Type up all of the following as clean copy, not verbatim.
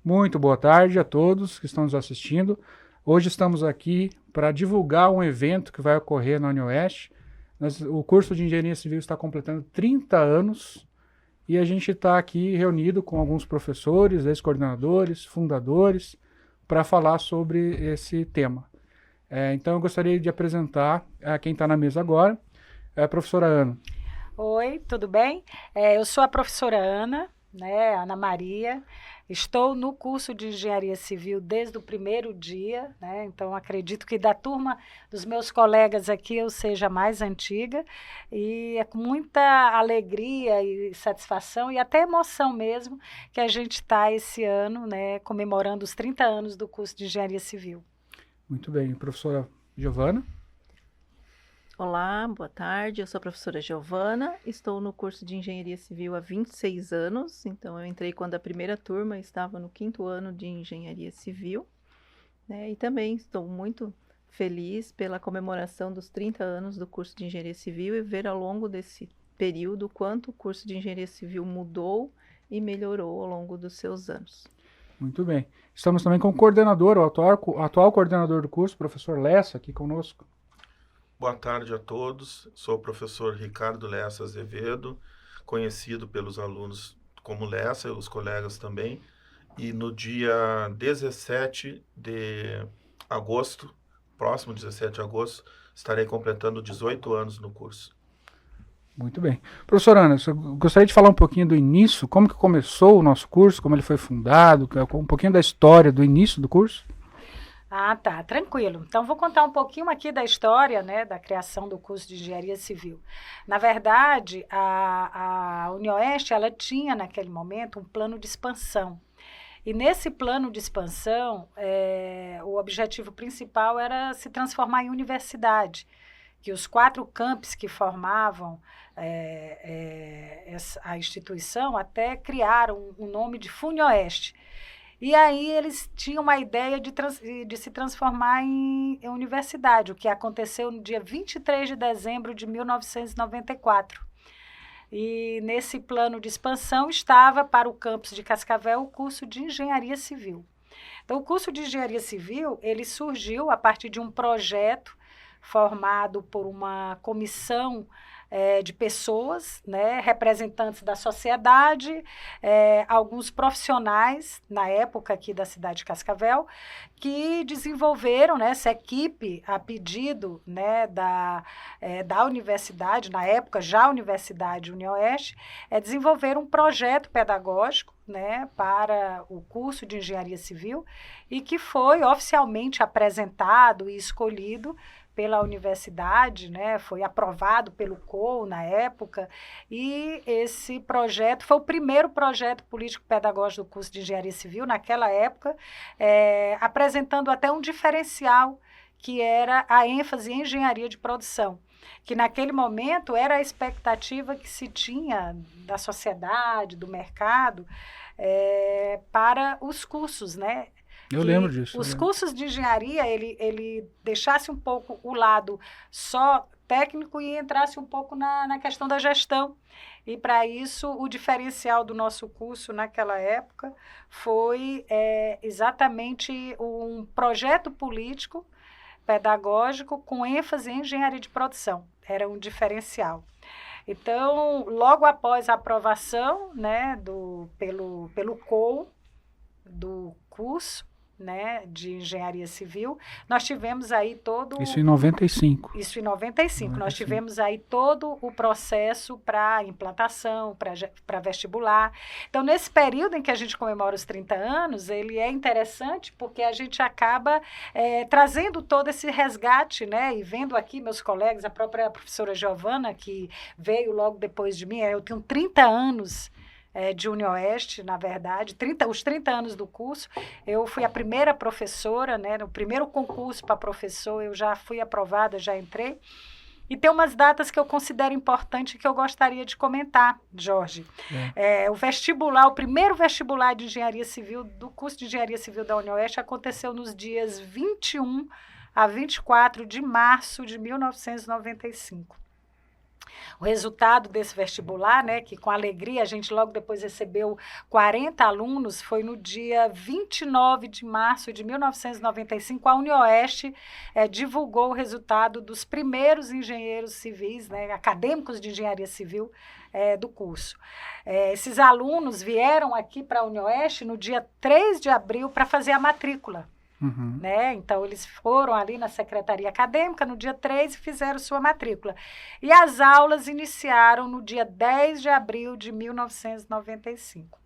Muito boa tarde a todos que estão nos assistindo. Hoje estamos aqui para divulgar um evento que vai ocorrer na UniOeste. O curso de Engenharia Civil está completando 30 anos e a gente está aqui reunido com alguns professores, ex-coordenadores, fundadores, para falar sobre esse tema. Então eu gostaria de apresentar quem está na mesa agora, a professora Ana. Oi, tudo bem? Eu sou a professora Ana, né, Ana Maria. Estou no curso de Engenharia Civil desde o primeiro dia, né? Então acredito que da turma dos meus colegas aqui eu seja a mais antiga e é com muita alegria e satisfação e até emoção mesmo que a gente está esse ano, né, comemorando os 30 anos do curso de Engenharia Civil. Muito bem, professora Giovana. Olá, boa tarde. Eu sou a professora Giovana, estou no curso de Engenharia Civil há 26 anos, então eu entrei quando a primeira turma estava no 5º ano de Engenharia Civil, né? E também estou muito feliz pela comemoração dos 30 anos do curso de Engenharia Civil e ver ao longo desse período quanto o curso de Engenharia Civil mudou e melhorou ao longo dos seus anos. Muito bem. Estamos também com o coordenador, o atual coordenador do curso, professor Lessa, aqui conosco. Boa tarde a todos, sou o professor Ricardo Lessa Azevedo, conhecido pelos alunos como Lessa, os colegas também, e no dia 17 de agosto, próximo 17 de agosto, estarei completando 18 anos no curso. Muito bem. Professora Ana, eu gostaria de falar um pouquinho do início, como que começou o nosso curso, como ele foi fundado, um pouquinho da história do início do curso? Ah, tá, tranquilo. Então, vou contar um pouquinho aqui da história, né, da criação do curso de Engenharia Civil. Na verdade, a UniOeste, ela tinha, naquele momento, um plano de expansão. E nesse plano de expansão, o objetivo principal era se transformar em universidade, que os 4 campos que formavam a instituição até criaram o nome de FUNIOeste. E aí eles tinham uma ideia de se transformar em universidade, o que aconteceu no dia 23 de dezembro de 1994. E nesse plano de expansão estava para o campus de Cascavel o curso de Engenharia Civil. Então, o curso de Engenharia Civil, ele surgiu a partir de um projeto formado por uma comissão de pessoas, né, representantes da sociedade, alguns profissionais, na época aqui da cidade de Cascavel, que desenvolveram, né, essa equipe a pedido, né, da universidade, na época já a Universidade UniOeste, desenvolveram um projeto pedagógico, né, para o curso de Engenharia Civil e que foi oficialmente apresentado e escolhido pela universidade, né, foi aprovado pelo COU na época, e esse projeto foi o primeiro projeto político-pedagógico do curso de Engenharia Civil, naquela época, apresentando até um diferencial, que era a ênfase em engenharia de produção, que naquele momento era a expectativa que se tinha da sociedade, do mercado, para os cursos, né? Eu lembro disso. Os cursos de engenharia, ele deixasse um pouco o lado só técnico e entrasse um pouco na questão da gestão. E, para isso, o diferencial do nosso curso naquela época foi exatamente um projeto político pedagógico com ênfase em engenharia de produção. Era um diferencial. Então, logo após a aprovação, né, pelo COU do curso, né, de Engenharia Civil, nós tivemos aí todo... Isso em 95. Isso em 95. Nós tivemos aí todo o processo para implantação, para vestibular. Então, nesse período em que a gente comemora os 30 anos, ele é interessante porque a gente acaba trazendo todo esse resgate, né, e vendo aqui meus colegas, a própria professora Giovana, que veio logo depois de mim, eu tenho 30 anos de UniOeste, na verdade, os 30 anos do curso, eu fui a primeira professora, né, no primeiro concurso para professor, eu já fui aprovada, já entrei, e tem umas datas que eu considero importantes que eu gostaria de comentar, Jorge. O vestibular, o primeiro vestibular de Engenharia Civil, do curso de Engenharia Civil da UniOeste, aconteceu nos dias 21 a 24 de março de 1995. O resultado desse vestibular, né, que com alegria a gente logo depois recebeu 40 alunos, foi no dia 29 de março de 1995, a UniOeste divulgou o resultado dos primeiros engenheiros civis, né, acadêmicos de engenharia civil do curso. Esses alunos vieram aqui para a UniOeste no dia 3 de abril para fazer a matrícula. Uhum. Né? Então, eles foram ali na Secretaria Acadêmica no dia 3 e fizeram sua matrícula. E as aulas iniciaram no dia 10 de abril de 1995.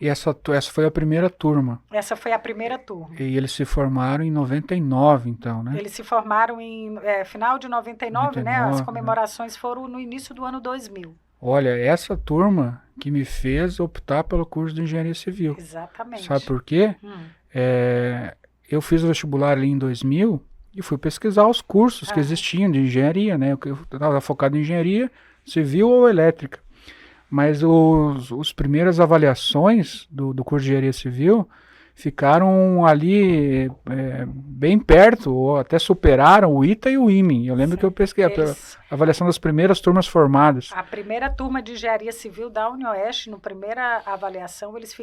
E essa foi a primeira turma. Essa foi a primeira turma. E eles se formaram em 99, então, né? Eles se formaram em final de 99, né? As 99, comemorações foram no início do ano 2000. Olha, essa turma que me fez optar pelo curso de engenharia civil. Exatamente. Sabe por quê? Eu fiz o vestibular ali em 2000 e fui pesquisar os cursos que existiam de engenharia, né? Eu estava focado em engenharia civil ou elétrica. Mas as primeiras avaliações do curso de engenharia civil ficaram ali bem perto, ou até superaram o ITA e o IME. Eu lembro que eu pesquei a avaliação das primeiras turmas formadas. A primeira turma de engenharia civil da UniOeste, na primeira avaliação, eles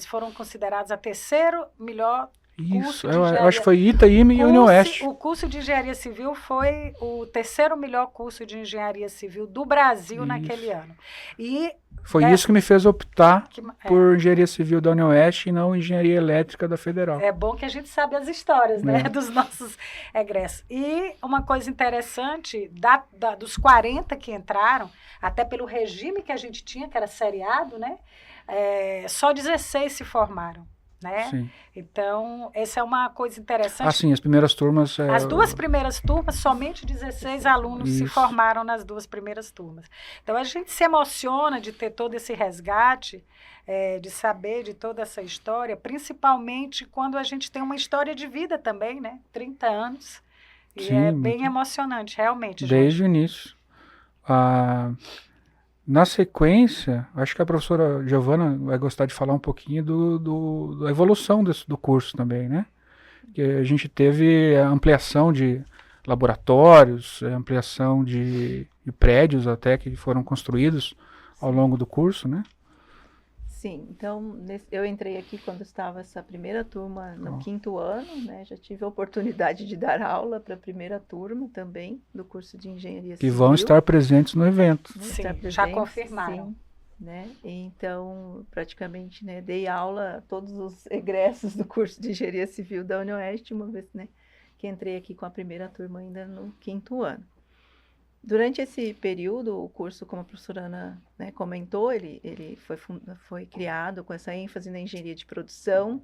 foram considerados a terceiro melhor. Isso, eu acho que foi ITA, IME e UniOeste. O curso de engenharia civil foi o terceiro melhor curso de engenharia civil do Brasil naquele ano. E foi isso que me fez optar por engenharia civil da UniOeste e não engenharia elétrica da Federal. É bom que a gente sabe as histórias, né, dos nossos egressos. E uma coisa interessante, dos 40 que entraram, até pelo regime que a gente tinha, que era seriado, né, só 16 se formaram. Né? Sim. Então, essa é uma coisa interessante. Sim, as primeiras turmas... As duas primeiras turmas, somente 16 alunos se formaram nas duas primeiras turmas. Então, a gente se emociona de ter todo esse resgate, de saber de toda essa história, principalmente quando a gente tem uma história de vida também, né? 30 anos. E Sim, é bem emocionante, realmente. Desde o início. Na sequência, acho que a professora Giovana vai gostar de falar um pouquinho da evolução do curso também, né? Que a gente teve a ampliação de laboratórios, ampliação de prédios até que foram construídos ao longo do curso, né? Sim, então eu entrei aqui quando estava essa primeira turma no 5º ano, né? Já tive a oportunidade de dar aula para a primeira turma também do curso de engenharia civil. Que vão estar presentes no evento. Sim, já confirmaram. Sim, né? Então, praticamente, né, dei aula a todos os egressos do curso de engenharia civil da UniOeste, uma vez, né, que entrei aqui com a primeira turma ainda no 5º ano. Durante esse período, o curso, como a professora Ana, né, comentou, ele foi criado com essa ênfase na engenharia de produção,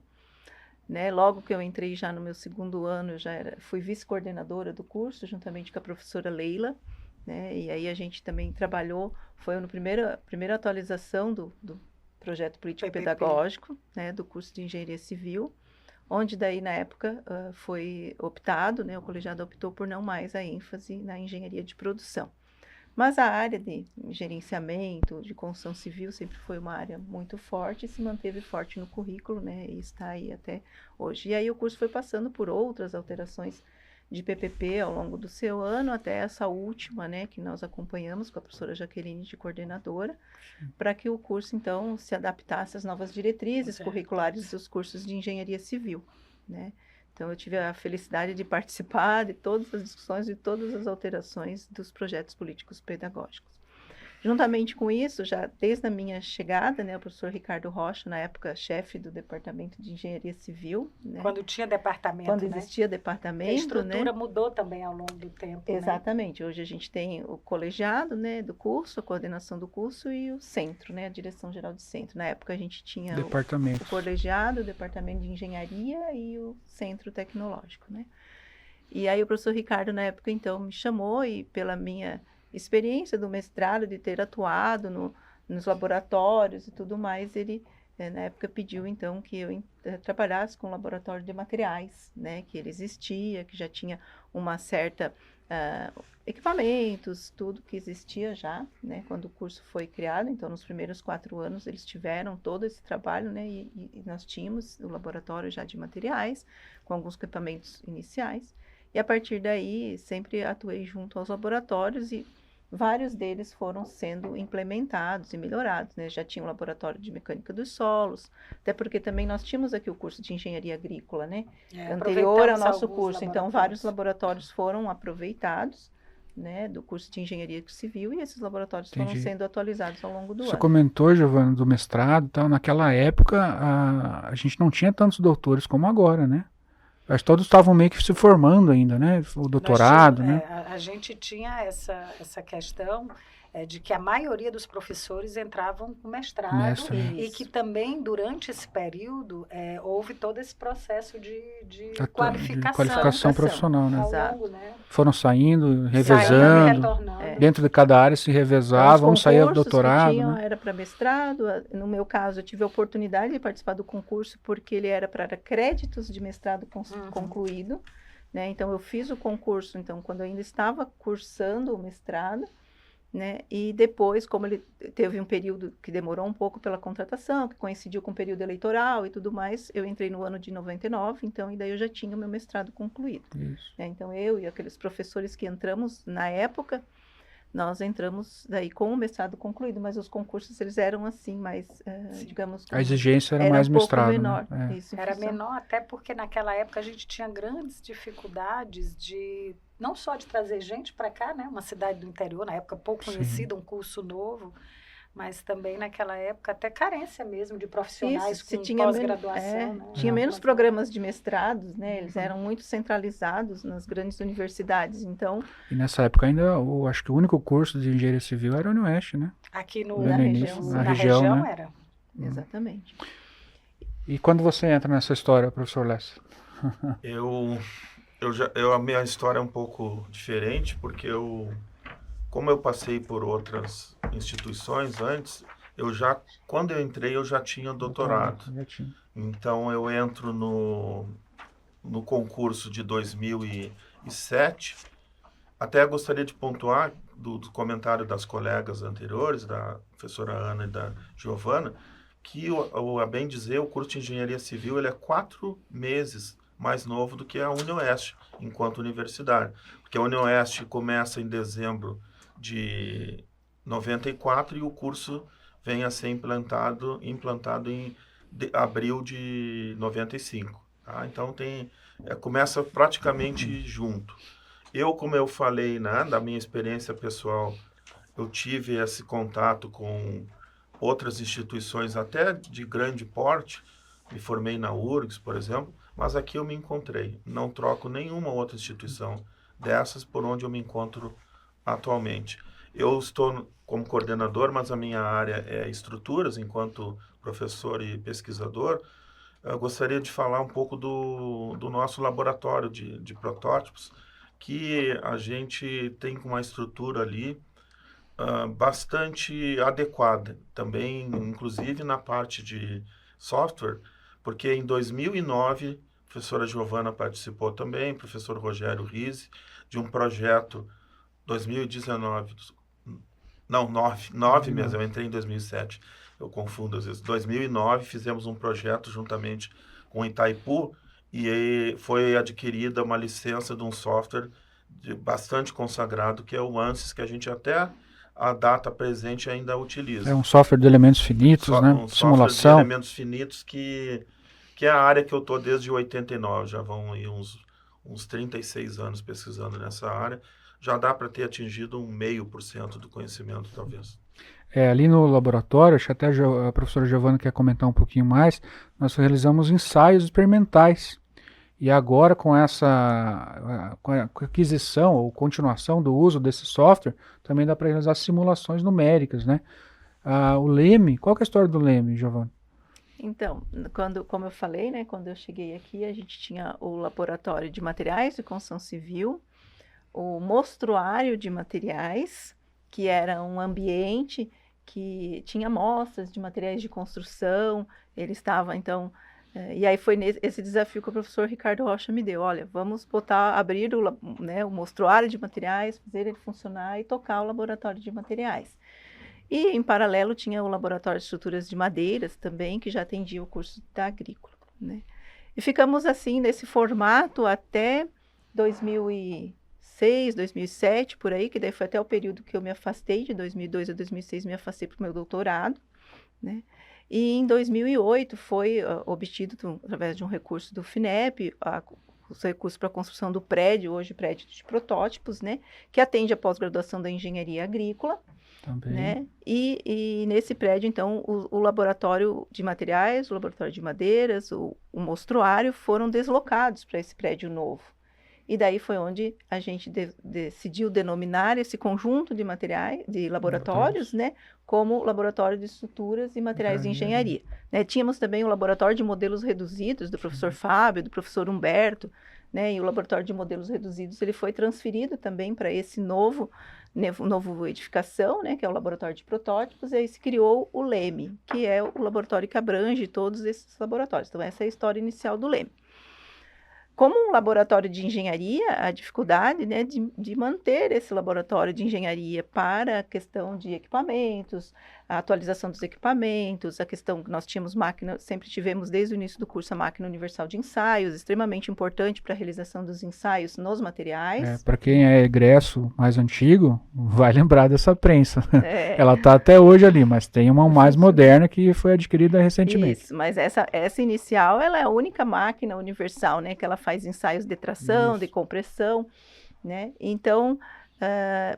né? Logo que eu entrei já no meu 2º ano, eu já fui vice-coordenadora do curso, juntamente com a professora Leila, né? E aí a gente também trabalhou, foi na primeira atualização do projeto político-pedagógico, né, do curso de engenharia civil, onde daí, na época, foi optado, né, o colegiado optou por não mais a ênfase na engenharia de produção. Mas a área de gerenciamento, de construção civil, sempre foi uma área muito forte e se manteve forte no currículo, né, e está aí até hoje. E aí o curso foi passando por outras alterações de PPP ao longo do seu ano, até essa última, né, que nós acompanhamos com a professora Jaqueline de coordenadora, para que o curso, então, se adaptasse às novas diretrizes curriculares dos cursos de engenharia civil, né. Então, eu tive a felicidade de participar de todas as discussões e todas as alterações dos projetos políticos pedagógicos. Juntamente com isso, já desde a minha chegada, né, o professor Ricardo Rocha, na época chefe do Departamento de Engenharia Civil. Né, quando tinha departamento, quando existia departamento. A estrutura mudou também ao longo do tempo. Exatamente. Né? Hoje a gente tem o colegiado, né, do curso, a coordenação do curso e o centro, né, a direção geral de centro. Na época a gente tinha o colegiado, o departamento de engenharia e o centro tecnológico. Né? E aí o professor Ricardo, na época, então, me chamou e pela minha experiência do mestrado, de ter atuado nos laboratórios e tudo mais, ele, na época, pediu, então, que eu trabalhasse com o laboratório de materiais, né, que ele existia, que já tinha uma certa equipamentos, tudo que existia já, né, quando o curso foi criado. Então, nos primeiros 4 anos, eles tiveram todo esse trabalho, né, e nós tínhamos o laboratório já de materiais, com alguns equipamentos iniciais, e a partir daí, sempre atuei junto aos laboratórios e vários deles foram sendo implementados e melhorados, né? Já tinha um laboratório de mecânica dos solos, até porque também nós tínhamos aqui o curso de engenharia agrícola, né? Anterior ao nosso curso, então vários laboratórios foram aproveitados, né, do curso de engenharia civil, e esses laboratórios foram sendo atualizados ao longo do ano. Você comentou, Giovana, do mestrado e tal, naquela época a gente não tinha tantos doutores como agora, né? Acho que todos estavam meio que se formando ainda, né? O doutorado, né? A gente tinha essa questão de que a maioria dos professores entravam com mestrado e que também, durante esse período, houve todo esse processo de qualificação profissional, né? Ao longo, né? Foram saindo, revezando, dentro de cada área se revezavam, saía do doutorado. Que tinham, né? Era para mestrado, no meu caso eu tive a oportunidade de participar do concurso porque ele era para créditos de mestrado concluído, né? Então eu fiz o concurso, então quando eu ainda estava cursando o mestrado, né? E depois, como ele teve um período que demorou um pouco pela contratação, que coincidiu com o período eleitoral e tudo mais, eu entrei no ano de 99, então, e daí eu já tinha o meu mestrado concluído. Né? Então, eu e aqueles professores que entramos na época, nós entramos daí com o mestrado concluído, mas os concursos, eles eram assim, mais, digamos... A exigência era mais um pouco mestrado, menor. Né? Isso, era menor, até porque naquela época a gente tinha grandes dificuldades de... Não só de trazer gente para cá, né? Uma cidade do interior, na época pouco conhecida, um curso novo, mas também naquela época até carência mesmo de profissionais com pós-graduação. Né? Tinha menos programas de mestrados, né? Eles eram muito centralizados nas grandes universidades, então... E nessa época ainda, acho que o único curso de engenharia civil era a UniOeste, né? Aqui na região, né? era. Exatamente. E quando você entra nessa história, professor Lessa? A minha história é um pouco diferente, porque como eu passei por outras instituições antes, quando eu entrei, eu já tinha doutorado. Então, eu entro no concurso de 2007. Até gostaria de pontuar do comentário das colegas anteriores, da professora Ana e da Giovana, que, a bem dizer, o curso de engenharia civil ele é 4 meses mais novo do que a UniOeste, enquanto universidade. Porque a UniOeste começa em dezembro de 94 e o curso vem a ser implantado em abril de 95. Tá? Então, começa praticamente junto. Como eu falei, né, da minha experiência pessoal, eu tive esse contato com outras instituições, até de grande porte. Me formei na URGS, por exemplo, mas aqui eu me encontrei. Não troco nenhuma outra instituição dessas por onde eu me encontro atualmente. Eu estou como coordenador, mas a minha área é estruturas, enquanto professor e pesquisador. Eu gostaria de falar um pouco do nosso laboratório de protótipos, que a gente tem uma estrutura ali bastante adequada, também, inclusive na parte de software, porque em 2009, a professora Giovana participou também, o professor Rogério Rizzi, de um projeto 2019, não, 9 mesmo, eu entrei em 2007, eu confundo às vezes. 2009 fizemos um projeto juntamente com o Itaipu e foi adquirida uma licença de um software bastante consagrado, que é o ANSYS, que a gente até a data presente ainda utiliza. É um software de elementos finitos, né? Um Simulação. Software de elementos finitos que é a área que eu estou desde 89, já vão aí uns 36 anos pesquisando nessa área. Já dá para ter atingido 0,5% do conhecimento, talvez. Ali no laboratório, acho que até a professora Giovana quer comentar um pouquinho mais, nós realizamos ensaios experimentais. E agora, com a aquisição ou continuação do uso desse software, também dá para realizar simulações numéricas, né? O Leme, qual que é a história do Leme, Giovana? Então, como eu falei, né, quando eu cheguei aqui, a gente tinha o laboratório de materiais de construção civil, o mostruário de materiais, que era um ambiente que tinha amostras de materiais de construção, ele estava, então... E aí foi esse desafio que o professor Ricardo Rocha me deu. Olha, vamos abrir o mostruário de materiais, fazer ele funcionar e tocar o laboratório de materiais. E, em paralelo, tinha o laboratório de estruturas de madeiras também, que já atendia o curso da agrícola, né? E ficamos assim, nesse formato, até 2006, 2006, 2007, por aí, que daí foi até o período que eu me afastei, de 2002 a 2006, me afastei para o meu doutorado, né? E em 2008 foi obtido, através de um recurso do FINEP, os recursos para a construção do prédio, hoje prédio de protótipos, né? Que atende a pós-graduação da engenharia agrícola. Também. Né? E nesse prédio, então, o laboratório de materiais, o laboratório de madeiras, o mostruário foram deslocados para esse prédio novo. E daí foi onde a gente decidiu denominar esse conjunto de materiais, de laboratórios, né, como Laboratório de Estruturas e Materiais de Engenharia. Né? Tínhamos também o Laboratório de Modelos Reduzidos, do professor Fábio, do professor Humberto, né? E o Laboratório de Modelos Reduzidos ele foi transferido também para esse novo edificação, né, que é o Laboratório de Protótipos, e aí se criou o LEME, que é o laboratório que abrange todos esses laboratórios. Então, essa é a história inicial do LEME. Como um laboratório de engenharia, a dificuldade, né, de manter esse laboratório de engenharia para a questão de equipamentos, a atualização dos equipamentos, a questão que nós tínhamos máquina, sempre tivemos desde o início do curso a máquina universal de ensaios, extremamente importante para a realização dos ensaios nos materiais. Para quem é egresso mais antigo, vai lembrar dessa prensa. Ela está até hoje ali, mas tem uma mais moderna que foi adquirida recentemente. Isso, mas essa inicial, ela é a única máquina universal, né, que ela faz ensaios de tração, de compressão, né, então,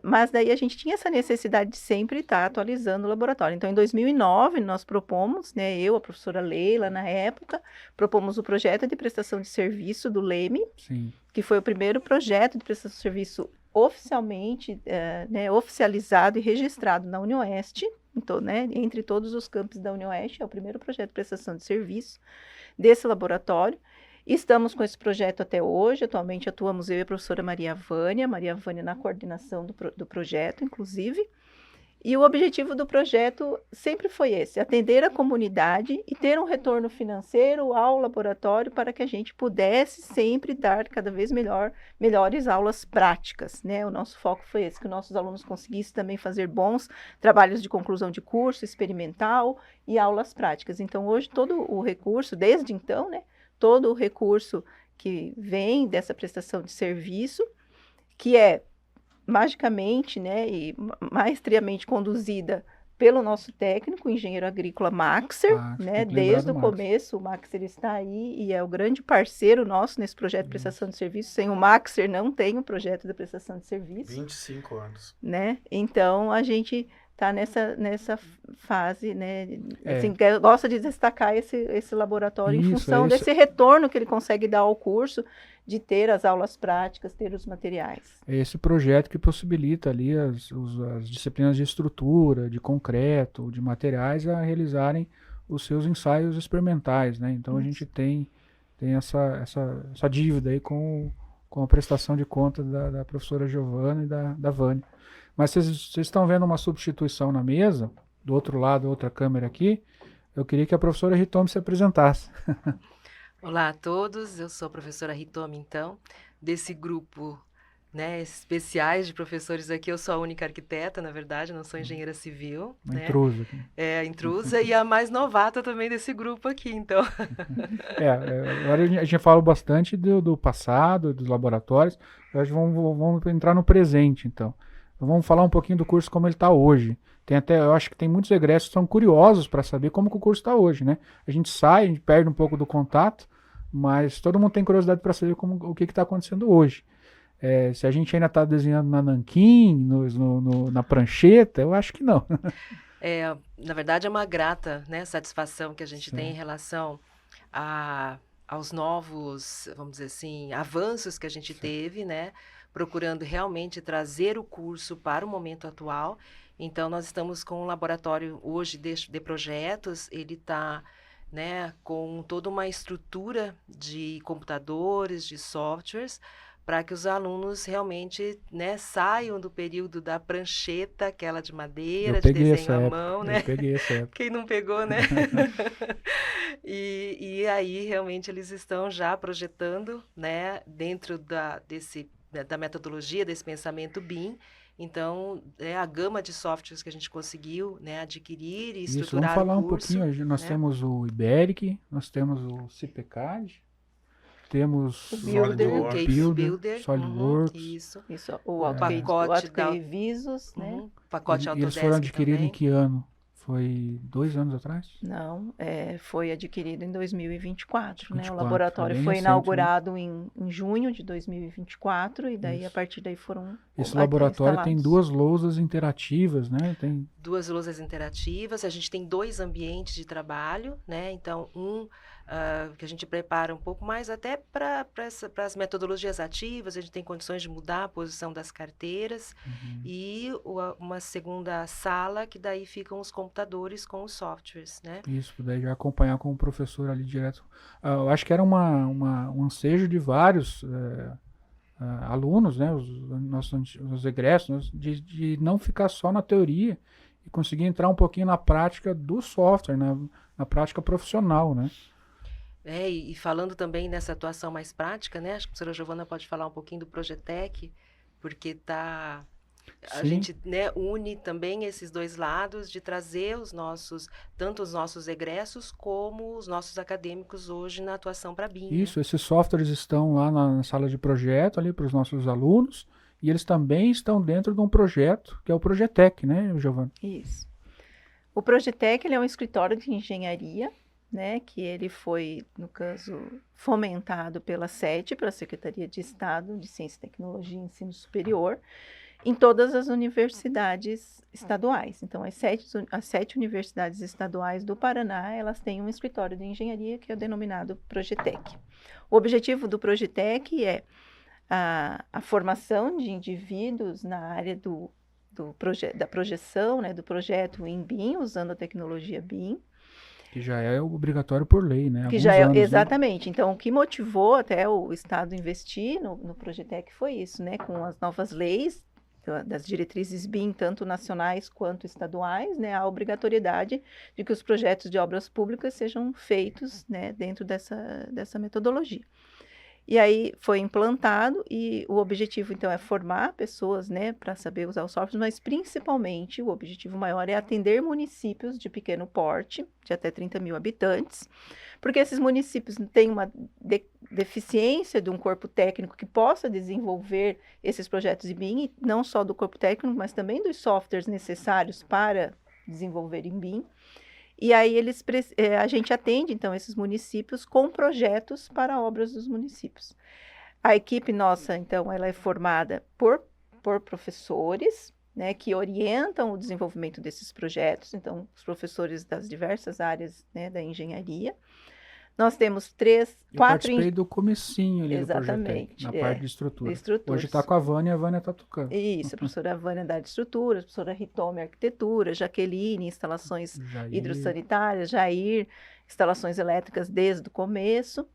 mas daí a gente tinha essa necessidade de sempre estar atualizando o laboratório. Então, em 2009, nós propomos, né, eu, a professora Leila, na época, propomos o projeto de prestação de serviço do LEME, Sim. que foi o primeiro projeto de prestação de serviço oficialmente, né, oficializado e registrado na UniOeste, então, né, entre todos os campos da UniOeste, é o primeiro projeto de prestação de serviço desse laboratório. Estamos com esse projeto até hoje, atualmente atuamos eu e a professora Maria Vânia na coordenação do projeto, inclusive, e o objetivo do projeto sempre foi esse, atender a comunidade e ter um retorno financeiro ao laboratório para que a gente pudesse sempre dar cada vez melhores aulas práticas, né? O nosso foco foi esse, que nossos alunos conseguissem também fazer bons trabalhos de conclusão de curso, experimental e aulas práticas. Então, hoje todo o recurso, desde então, né? Todo o recurso que vem dessa prestação de serviço, que é magicamente, né, e maestriamente conduzida pelo nosso técnico, o engenheiro agrícola Maxer, né, desde o começo, o Maxer está aí e é o grande parceiro nosso nesse projeto de prestação de serviço. Sem o Maxer não tem o projeto de prestação de serviço. 25 anos. Né? Então, a gente está nessa fase, né? Assim, gosta de destacar esse laboratório em função desse retorno que ele consegue dar ao curso, de ter as aulas práticas, ter os materiais. É esse projeto que possibilita ali as disciplinas de estrutura, de concreto, de materiais a realizarem os seus ensaios experimentais, né? Então a gente tem essa dívida aí com a prestação de conta da professora Giovana e da Vânia. Mas vocês estão vendo uma substituição na mesa, do outro lado, outra câmera aqui. Eu queria que a professora Hitomi se apresentasse. Olá a todos, eu sou a professora Hitomi, então, desse grupo, né, especiais de professores aqui. Eu sou a única arquiteta, na verdade, não sou engenheira civil. Uma intrusa. A intrusa e a mais novata também desse grupo aqui, então. Agora a gente fala bastante do passado, dos laboratórios, hoje vamos entrar no presente, então. Vamos falar um pouquinho do curso como ele está hoje. Eu acho que tem muitos egressos que são curiosos para saber como que o curso está hoje, né? A gente perde um pouco do contato, mas todo mundo tem curiosidade para saber o que está acontecendo hoje. Se a gente ainda está desenhando na nanquim, na prancheta, eu acho que não. Na verdade, é uma grata, né, satisfação que a gente tem em relação aos novos, vamos dizer assim, avanços que a gente teve, né? Procurando realmente trazer o curso para o momento atual. Então, nós estamos com um laboratório hoje de projetos, ele está, né, com toda uma estrutura de computadores, de softwares, para que os alunos realmente, né, saiam do período da prancheta, aquela de madeira, de desenho à mão, né? Eu peguei essa época. Quem não pegou, né? E aí, realmente, eles estão já projetando, né, dentro da metodologia, desse pensamento BIM. Então, a gama de softwares que a gente conseguiu, né, adquirir e estruturar o curso. Vamos falar um pouquinho. Nós temos o Iberic, nós temos o CIPECAD. temos O Builder. SolidWorks. Case Builder, Builder, SolidWorks. isso. Isso, o O AutoCAD, pacote da- Visus, né? Pacote E eles Autodesk foram adquiridos em também. que ano? Foi 2 anos atrás? Não, foi adquirido em 2024, né? O 24, laboratório bem foi recente, né? inaugurado em junho de 2024 e daí Isso. a partir daí foram Esse laboratório tem instalados. 2 lousas interativas, né? Tem 2 lousas interativas, a gente tem 2 ambientes de trabalho, né? Então, que a gente prepara um pouco mais até para as metodologias ativas, a gente tem condições de mudar a posição das carteiras, e uma segunda sala, que daí ficam os computadores com os softwares, né? isso, daí já acompanhar com o professor ali direto. Eu acho que era um ansejo de vários alunos, né? Os egressos, de não ficar só na teoria e conseguir entrar um pouquinho na prática do software, na prática profissional, né? E falando também nessa atuação mais prática, né? Acho que a professora Giovana pode falar um pouquinho do Projetec, porque a Sim. gente, né, une também esses 2 lados de trazer tanto os nossos egressos como os nossos acadêmicos hoje na atuação para a BIM. Isso, esses softwares estão lá na sala de projeto ali para os nossos alunos e eles também estão dentro de um projeto que é o Projetec, né, Giovana? Isso. O Projetec, ele é um escritório de engenharia, né, que ele foi, no caso, fomentado pela SET, pela Secretaria de Estado de Ciência, Tecnologia e Ensino Superior, em todas as universidades estaduais. Então, as 7 universidades estaduais do Paraná, elas têm um escritório de engenharia que é denominado Projetec. O objetivo do Projetec é a formação de indivíduos na área da projeção, né, do projeto em BIM, usando a tecnologia BIM. Que já é obrigatório por lei, né? Que Alguns já é, anos, né? exatamente. Então, o que motivou até o Estado investir no Projetec foi isso, né? Com as novas leis das diretrizes BIM, tanto nacionais quanto estaduais, né? A obrigatoriedade de que os projetos de obras públicas sejam feitos, né, dentro dessa metodologia. E aí foi implantado e o objetivo, então, é formar pessoas, né, para saber usar os softwares, mas principalmente o objetivo maior é atender municípios de pequeno porte, de até 30 mil habitantes, porque esses municípios têm uma deficiência de um corpo técnico que possa desenvolver esses projetos de BIM, e não só do corpo técnico, mas também dos softwares necessários para desenvolver em BIM. E aí a gente atende, então, esses municípios com projetos para obras dos municípios. A equipe nossa, então, ela é formada por professores, né, que orientam o desenvolvimento desses projetos, então, os professores das diversas áreas, né, da engenharia. Nós temos Eu 4... participei do comecinho ali Exatamente, do Projetec, na parte de estrutura. de estruturas. Hoje está com a Vânia está tocando. Isso, a professora Vânia da área de estrutura, a professora Ritome arquitetura, Jaqueline, instalações Jair. hidrossanitárias, Jair, instalações elétricas desde o começo,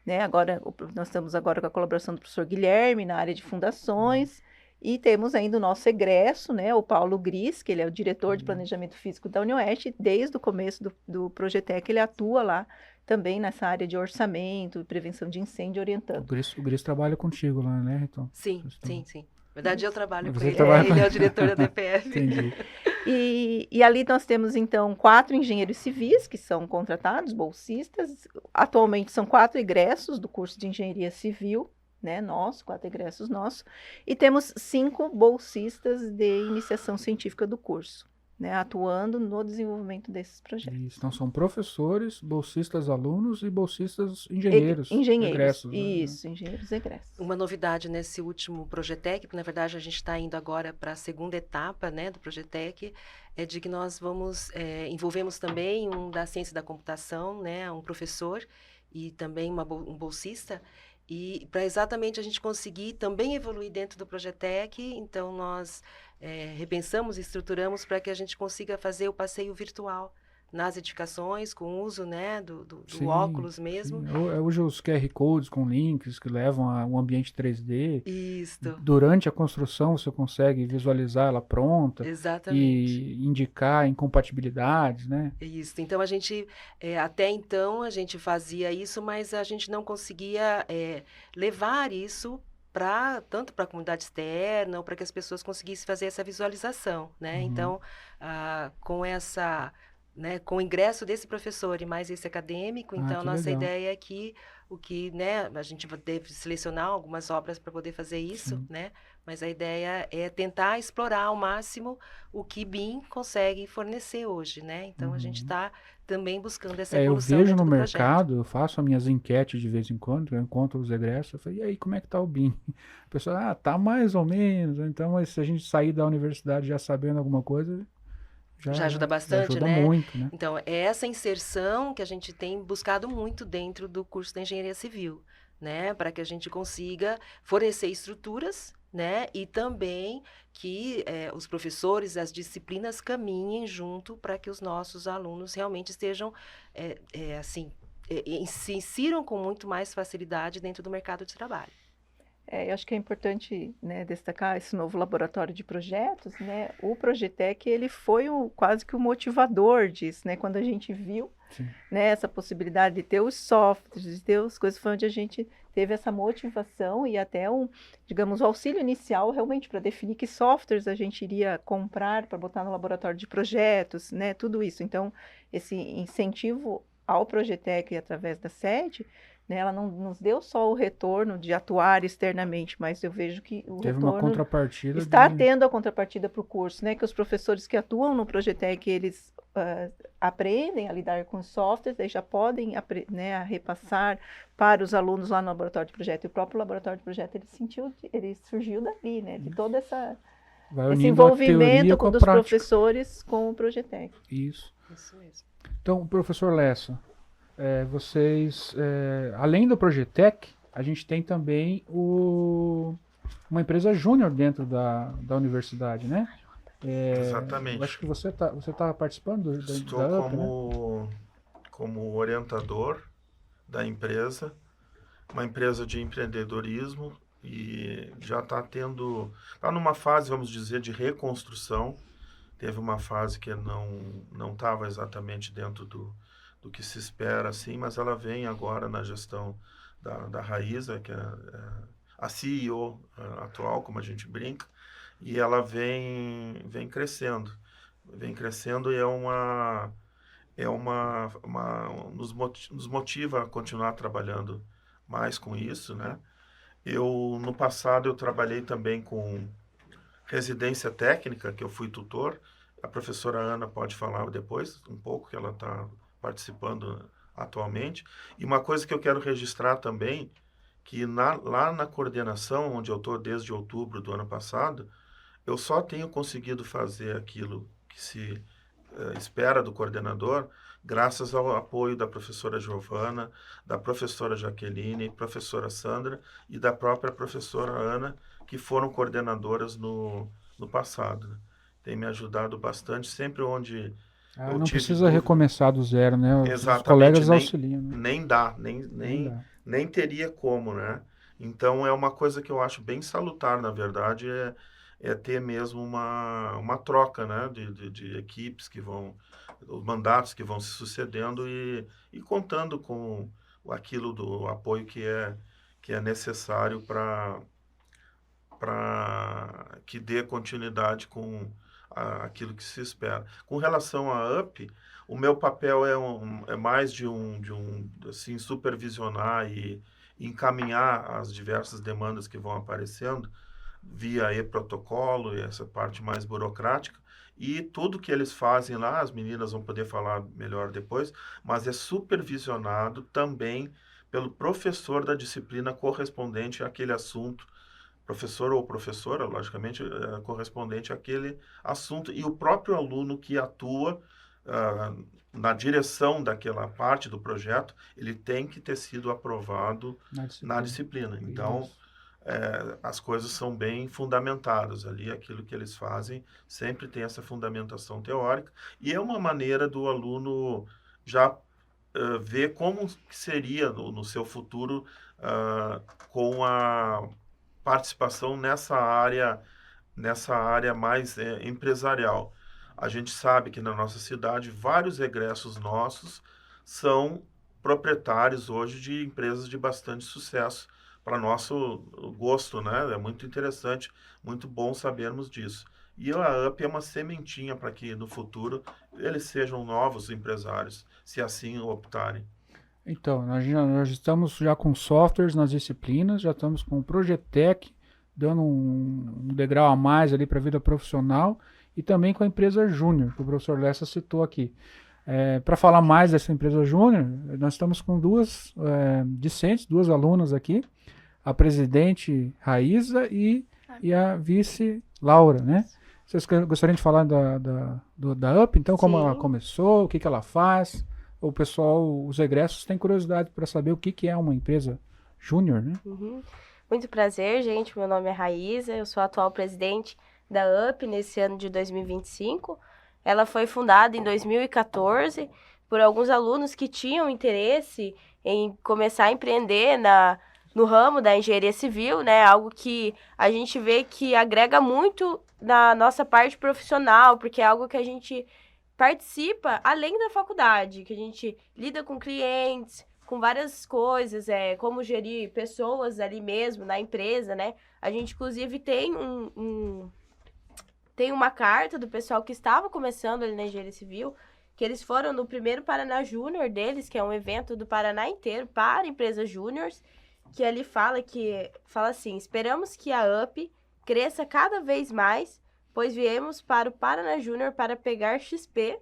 né? Agora, nós estamos agora com a colaboração do professor Guilherme na área de fundações, e temos ainda o nosso egresso, né? O Paulo Gris, que ele é o diretor de planejamento físico da UniOeste, desde o começo do Projetec ele atua lá também nessa área de orçamento, prevenção de incêndio, orientando. O Gris trabalha contigo lá, né, Riton? Sim. Na verdade, eu trabalho com Você ele. trabalha com Ele é o diretor da DPF. Entendi. E ali nós temos, então, 4 engenheiros civis que são contratados, bolsistas. Atualmente são 4 egressos do curso de engenharia civil, né, 4 egressos nossos. E temos 5 bolsistas de iniciação científica do curso, né, atuando no desenvolvimento desses projetos. Isso, então são professores, bolsistas alunos e bolsistas engenheiros. Engenheiros, egressos, né? isso, engenheiros egressos. Uma novidade nesse último Projetec, porque na verdade a gente está indo agora para a segunda etapa, né, do Projetec, é de que nós envolvemos também um da ciência da computação, né, um professor e também um bolsista, e para exatamente a gente conseguir também evoluir dentro do Projetec, então nós repensamos e estruturamos para que a gente consiga fazer o passeio virtual nas edificações, com o uso, né, do Sim, óculos mesmo. Sim. Eu uso os QR Codes com links que levam a um ambiente 3D. Isto. Durante a construção você consegue visualizar ela pronta. Exatamente. E indicar incompatibilidades, né? Isso. Então, a gente, até então, a gente fazia isso, mas a gente não conseguia levar isso tanto para a comunidade externa ou para que as pessoas conseguissem fazer essa visualização, né? Uhum. Então, com essa... Né, com o ingresso desse professor e mais esse acadêmico, então que nossa legal. ideia é que o que, né, a gente deve selecionar algumas obras para poder fazer isso, Sim. né? Mas a ideia é tentar explorar ao máximo o que BIM consegue fornecer hoje, né? Então a gente Uhum. está também buscando essa Eu evolução vejo dentro no do projeto. mercado, eu faço as minhas enquetes de vez em quando, eu encontro os egressos, eu falo, e aí, como é que tá o BIM? A pessoa, tá mais ou menos, então, mas se a gente sair da universidade já sabendo alguma coisa, Já ajuda já bastante, ajuda né? muito, né? Então, é essa inserção que a gente tem buscado muito dentro do curso da Engenharia Civil, né? Para que a gente consiga fornecer estruturas, né? E também que os professores, as disciplinas caminhem junto para que os nossos alunos realmente estejam, assim, se insiram com muito mais facilidade dentro do mercado de trabalho. Eu acho que é importante, né, destacar esse novo laboratório de projetos, né? O Progetec, ele foi quase que o motivador disso, né? Quando a gente viu, Sim. né, essa possibilidade de ter os softwares, de ter as coisas, foi onde a gente teve essa motivação e até digamos, o auxílio inicial realmente para definir que softwares a gente iria comprar para botar no laboratório de projetos, né? Tudo isso. Então, esse incentivo ao Progetec através da sede, né, ela não nos deu só o retorno de atuar externamente, mas eu vejo que o Teve uma retorno contrapartida está de... tendo a contrapartida para o curso, né? Que os professores que atuam no Progetec, eles aprendem a lidar com softwares, daí já podem, né, a repassar para os alunos lá no laboratório de projeto. E o próprio laboratório de projeto, ele surgiu dali, né? De todo esse envolvimento dos professores com o Progetec. Isso. Isso mesmo. Então, professor Lessa, vocês, além do Progetec, a gente tem também uma empresa júnior dentro da universidade, né? Exatamente. Acho que você tá participando Estou da UP, né? como orientador da empresa, uma empresa de empreendedorismo, e já está numa fase, vamos dizer, de reconstrução. Teve uma fase que não estava exatamente dentro do que se espera, assim, mas ela vem agora na gestão da Raíza, que é a CEO atual, como a gente brinca, e ela vem crescendo. Vem crescendo e nos motiva a continuar trabalhando mais com isso, né? No passado, eu trabalhei também com residência técnica, que eu fui tutor. A professora Ana pode falar depois um pouco, que ela está participando atualmente. E uma coisa que eu quero registrar também, que lá na coordenação, onde eu estou desde outubro do ano passado, eu só tenho conseguido fazer aquilo que se espera do coordenador, graças ao apoio da professora Giovana, da professora Jaqueline, professora Sandra e da própria professora Ana, que foram coordenadoras no passado, né? Tem me ajudado bastante, sempre onde eu Não tive precisa dúvida. recomeçar do zero, né? Os Exatamente, colegas auxiliam, né? nem dá, Nem dá. nem teria como, né? Então, é uma coisa que eu acho bem salutar, na verdade, é ter mesmo uma troca, né? De equipes que os mandatos que vão se sucedendo e contando com aquilo do apoio que é necessário para que dê continuidade com aquilo que se espera. Com relação à UP, o meu papel é mais de assim, supervisionar e encaminhar as diversas demandas que vão aparecendo via e-protocolo e essa parte mais burocrática. E tudo que eles fazem lá, as meninas vão poder falar melhor depois, mas é supervisionado também pelo professor da disciplina correspondente àquele assunto, professor ou professora, logicamente, correspondente àquele assunto, e o próprio aluno que atua na direção daquela parte do projeto, ele tem que ter sido aprovado na disciplina. Então, as coisas são bem fundamentadas ali, aquilo que eles fazem sempre tem essa fundamentação teórica, e é uma maneira do aluno já ver como que seria no seu futuro com a participação nessa área mais empresarial. A gente sabe que na nossa cidade vários egressos nossos são proprietários hoje de empresas de bastante sucesso, para nosso gosto, né? É muito interessante, muito bom sabermos disso. E a UP é uma sementinha para que no futuro eles sejam novos empresários, se assim optarem. Então, nós estamos já com softwares nas disciplinas, já estamos com o Projetec, dando um degrau a mais ali para a vida profissional, e também com a empresa Júnior, que o professor Lessa citou aqui. Para falar mais dessa empresa Júnior, nós estamos com duas discentes, duas alunas aqui, a presidente Raíza e a vice Laura, né? Vocês gostariam de falar da UP, então, como ela começou, o que ela faz? O pessoal, os egressos têm curiosidade para saber o que é uma empresa júnior, né? Uhum. Muito prazer, gente. Meu nome é Raíza, eu sou a atual presidente da UP nesse ano de 2025. Ela foi fundada em 2014 por alguns alunos que tinham interesse em começar a empreender no ramo da engenharia civil, né? Algo que a gente vê que agrega muito na nossa parte profissional, porque é algo que a gente participa além da faculdade, que a gente lida com clientes, com várias coisas, como gerir pessoas ali mesmo, na empresa, né? A gente, inclusive, tem tem uma carta do pessoal que estava começando ali na engenharia civil, que eles foram no primeiro Paraná Júnior deles, que é um evento do Paraná inteiro para empresas júniores, que ali fala assim: esperamos que a UP cresça cada vez mais, pois viemos para o Paraná Júnior para pegar XP.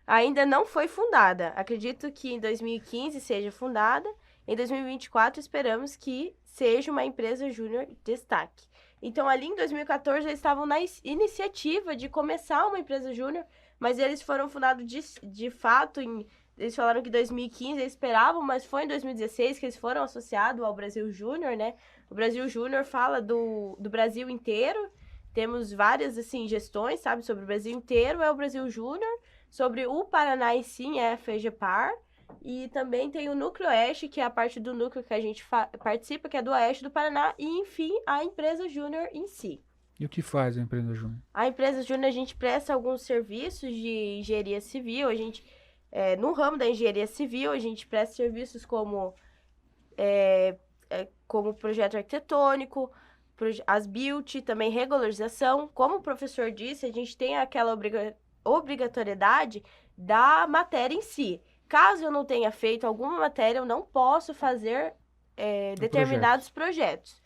Ainda não foi fundada. Acredito que em 2015 seja fundada. Em 2024 esperamos que seja uma empresa júnior destaque. Então, ali em 2014, eles estavam na iniciativa de começar uma empresa júnior, mas eles foram fundados de fato eles falaram que em 2015 eles esperavam, mas foi em 2016 que eles foram associados ao Brasil Júnior, né? O Brasil Júnior fala do Brasil inteiro. Temos várias, assim, gestões, sabe? Sobre o Brasil inteiro é o Brasil Júnior. Sobre o Paraná em si é a FEGEPAR. E também tem o Núcleo Oeste, que é a parte do núcleo que a gente participa, que é do Oeste do Paraná. E, enfim, a empresa Júnior em si. E o que faz a empresa Júnior? A empresa Júnior, a gente presta alguns serviços de engenharia civil. A gente, no ramo da engenharia civil, a gente presta serviços como projeto arquitetônico, as BILT, também regularização. Como o professor disse, a gente tem aquela obrigatoriedade da matéria em si. Caso eu não tenha feito alguma matéria, eu não posso fazer determinados projetos.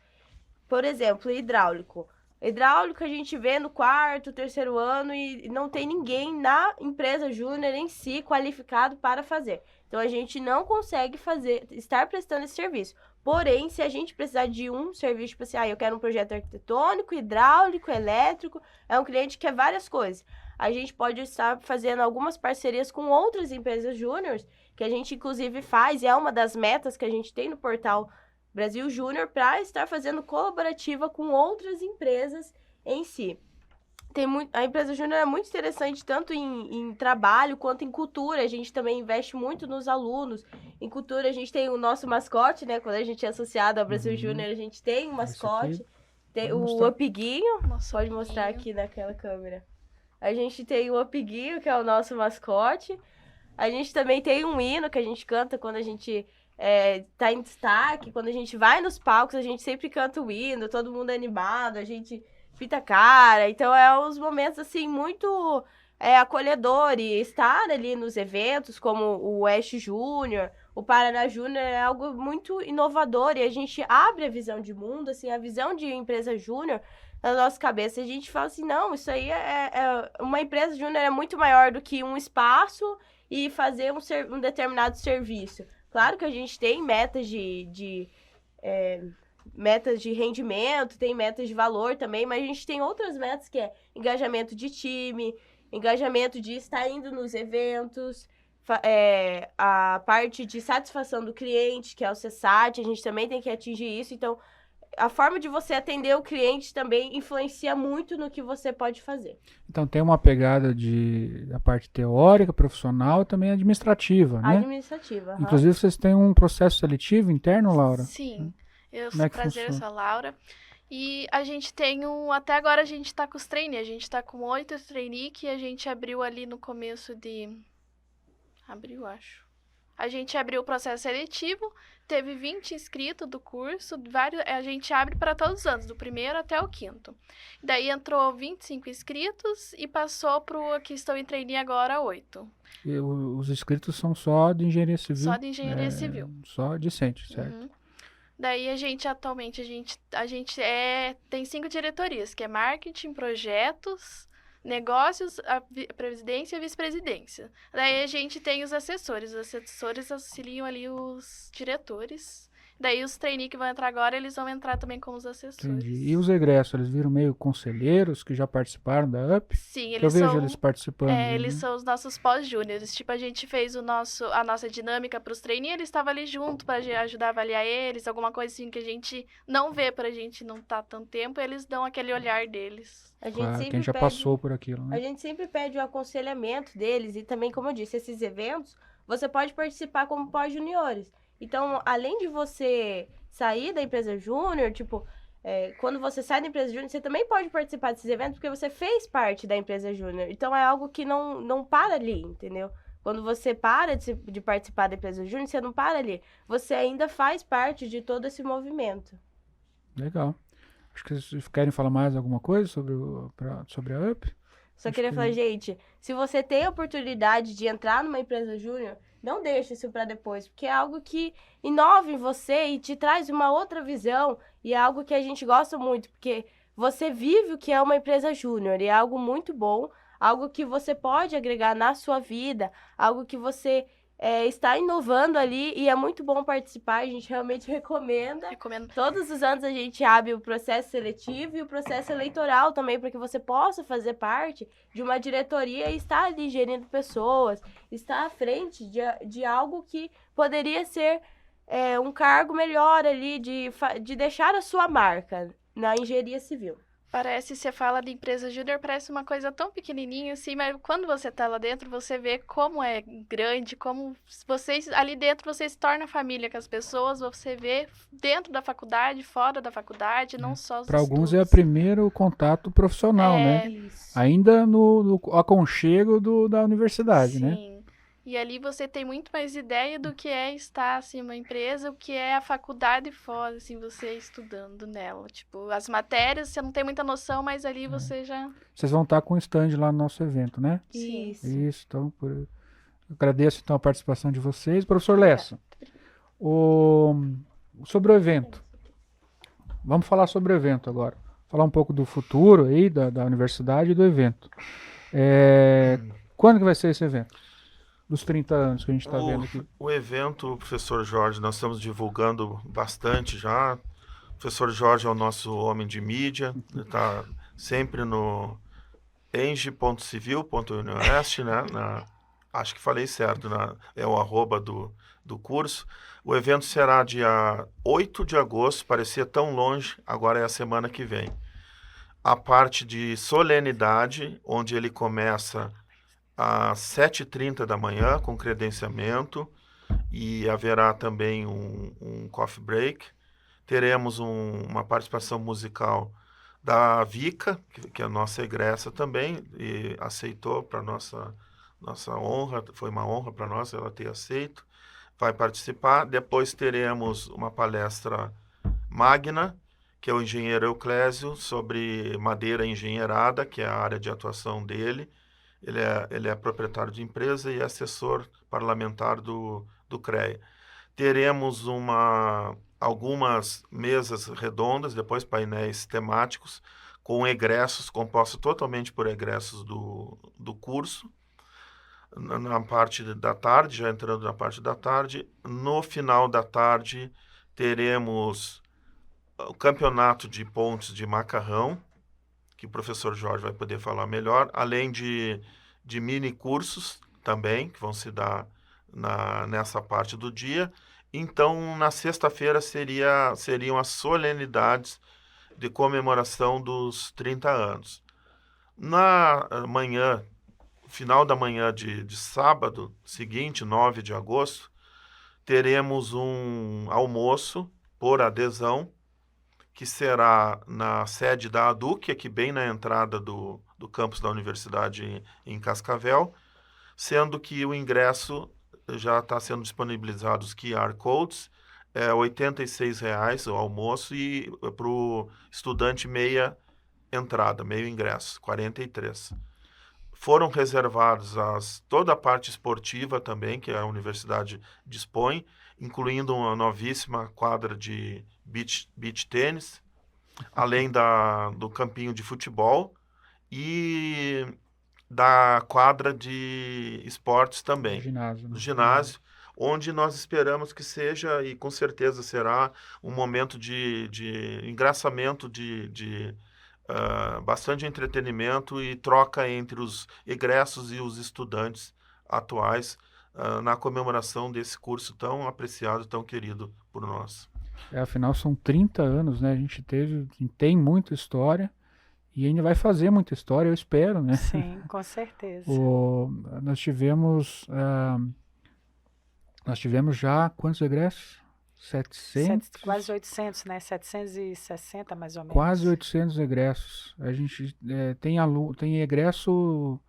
Por exemplo, hidráulico. Hidráulico a gente vê no quarto, terceiro ano e não tem ninguém na empresa júnior em si qualificado para fazer. Então, a gente não consegue estar prestando esse serviço. Porém, se a gente precisar de um serviço, tipo assim, eu quero um projeto arquitetônico, hidráulico, elétrico, é um cliente que quer várias coisas. A gente pode estar fazendo algumas parcerias com outras empresas júniores, que a gente, inclusive, faz, e é uma das metas que a gente tem no portal Brasil Júnior, para estar fazendo colaborativa com outras empresas em si. A empresa Júnior é muito interessante, tanto em trabalho quanto em cultura. A gente também investe muito nos alunos. Em cultura, a gente tem o nosso mascote, né? Quando a gente é associado ao Brasil Júnior, a gente tem um mascote. Tem o Opiguinho. Pode mostrar aqui naquela câmera. A gente tem o Opiguinho, que é o nosso mascote. A gente também tem um hino que a gente canta quando a gente tá em destaque. Quando a gente vai nos palcos, a gente sempre canta o hino, todo mundo é animado, a gente pinta a cara. Então, uns momentos, assim, muito acolhedor. E estar ali nos eventos, como o Oeste Júnior, o Paraná Júnior, é algo muito inovador. E a gente abre a visão de mundo, assim, a visão de empresa júnior na nossa cabeça. A gente fala assim, não, isso aí uma empresa júnior é muito maior do que um espaço e fazer um determinado serviço. Claro que a gente tem metas metas de rendimento, tem metas de valor também, mas a gente tem outras metas que é engajamento de time, engajamento de estar indo nos eventos, a parte de satisfação do cliente, que é o CSAT, a gente também tem que atingir isso. Então, a forma de você atender o cliente também influencia muito no que você pode fazer. Então, tem uma pegada da parte teórica, profissional e também administrativa, né? Administrativa. Inclusive, vocês têm um processo seletivo interno, Laura? Sim. Eu Como é sou que prazer, eu funciona? sou a Laura. E a gente tem até agora a gente tá com os trainees. A gente tá com 8 trainees que a gente abriu ali no começo de... Abril, acho. A gente abriu o processo seletivo, teve 20 inscritos do curso, a gente abre para todos os anos, do primeiro até o quinto. Daí entrou 25 inscritos e passou para o que estão em trainee agora 8. E os inscritos são só de engenharia civil? Só de engenharia civil. Só discente, certo? Uhum. Daí atualmente, a gente tem 5 diretorias, que é marketing, projetos, negócios, a presidência e a vice-presidência. Daí a gente tem os assessores auxiliam ali os diretores. Daí os trainee que vão entrar agora, eles vão entrar também como os assessores. Entendi. E os egressos, eles viram meio conselheiros que já participaram da UP? Sim, Eu vejo eles participando. eles são os nossos pós-júniores. Tipo, a gente fez a nossa dinâmica para os trainee, eles estavam ali junto para ajudar a avaliar eles, alguma coisa assim que a gente não vê pra gente não estar tanto tempo, eles dão aquele olhar deles. A gente Claro, sempre quem já pede- passou por aquilo, né? A gente sempre pede o aconselhamento deles e também, como eu disse, esses eventos, você pode participar como pós-juniores. Então, além de você sair da empresa júnior, tipo, quando você sai da empresa júnior, você também pode participar desses eventos porque você fez parte da empresa júnior. Então, é algo que não para ali, entendeu? Quando você para de participar da empresa júnior, você não para ali. Você ainda faz parte de todo esse movimento. Legal. Acho que vocês querem falar mais alguma coisa sobre a UP? Só Acho queria que- falar, gente, se você tem a oportunidade de entrar numa empresa júnior, não deixe isso para depois, porque é algo que inova em você e te traz uma outra visão, e é algo que a gente gosta muito, porque você vive o que é uma empresa júnior, e é algo muito bom, algo que você pode agregar na sua vida, algo que você está inovando ali, e é muito bom participar, a gente realmente recomenda. Recomendo. Todos os anos a gente abre o processo seletivo e o processo eleitoral também, para que você possa fazer parte de uma diretoria e estar ali gerindo pessoas, estar à frente de algo que poderia ser um cargo melhor ali, de deixar a sua marca na engenharia civil. Você fala de empresa júnior, parece uma coisa tão pequenininha assim, mas quando você tá lá dentro, você vê como é grande, como ali dentro você se torna família com as pessoas, você vê dentro da faculdade, fora da faculdade, não só os Para alguns é o estudos. primeiro contato profissional, né? Isso. Ainda no aconchego da universidade, né? Sim. E ali você tem muito mais ideia do que é estar, assim, uma empresa, o que é a faculdade fora, assim, você estudando nela. Tipo, as matérias, você não tem muita noção, mas ali você já... Vocês vão estar com o stand lá no nosso evento, né? Sim. Isso. Isso, então, eu agradeço então a participação de vocês. Professor Lessa, sobre o evento. Vamos falar sobre o evento agora. Falar um pouco do futuro aí da universidade e do evento. Quando que vai ser esse evento? Dos 30 anos que a gente está vendo aqui. O evento, professor Jorge, nós estamos divulgando bastante já. O professor Jorge é o nosso homem de mídia, está sempre no eng.civil.unioeste, né? Acho que falei certo, é o @ do curso. O evento será dia 8 de agosto, parecia tão longe, agora é a semana que vem. A parte de solenidade, onde ele começa às 7h30 da manhã, com credenciamento, e haverá também um coffee break. Teremos uma participação musical da Vika, que é a nossa egressa também, e aceitou para nossa honra, foi uma honra para nós ela ter aceito, vai participar. Depois teremos uma palestra magna, que é o engenheiro Euclésio, sobre madeira engenheirada, que é a área de atuação dele. Ele é proprietário de empresa e assessor parlamentar do CREA. Teremos algumas mesas redondas, depois painéis temáticos, com egressos, compostos totalmente por egressos do curso. Na parte da tarde, já entrando na parte da tarde, no final da tarde, teremos o campeonato de pontes de macarrão, que o professor Jorge vai poder falar melhor, além de mini cursos também, que vão se dar nessa parte do dia. Então, na sexta-feira seriam as solenidades de comemoração dos 30 anos. Na manhã, final da manhã de sábado seguinte, 9 de agosto, teremos um almoço por adesão, que será na sede da ADUC, aqui bem na entrada do campus da universidade em Cascavel, sendo que o ingresso já está sendo disponibilizado os QR Codes, é R$ 86 o almoço e para o estudante meia entrada, meio ingresso, 43. Foram reservados toda a parte esportiva também, que a universidade dispõe, incluindo uma novíssima quadra de beach tênis, além do campinho de futebol e da quadra de esportes também, Ginásio, né? do ginásio, onde nós esperamos que seja, e com certeza será, um momento de engraçamento, de bastante entretenimento e troca entre os egressos e os estudantes atuais na comemoração desse curso tão apreciado, tão querido por nós. Afinal, são 30 anos, né? A gente tem muita história e ainda vai fazer muita história, eu espero, né? Sim, com certeza. Nós tivemos já quantos egressos? 700? Quase 800, né? 760 mais ou menos. Quase 800 egressos. A gente tem egresso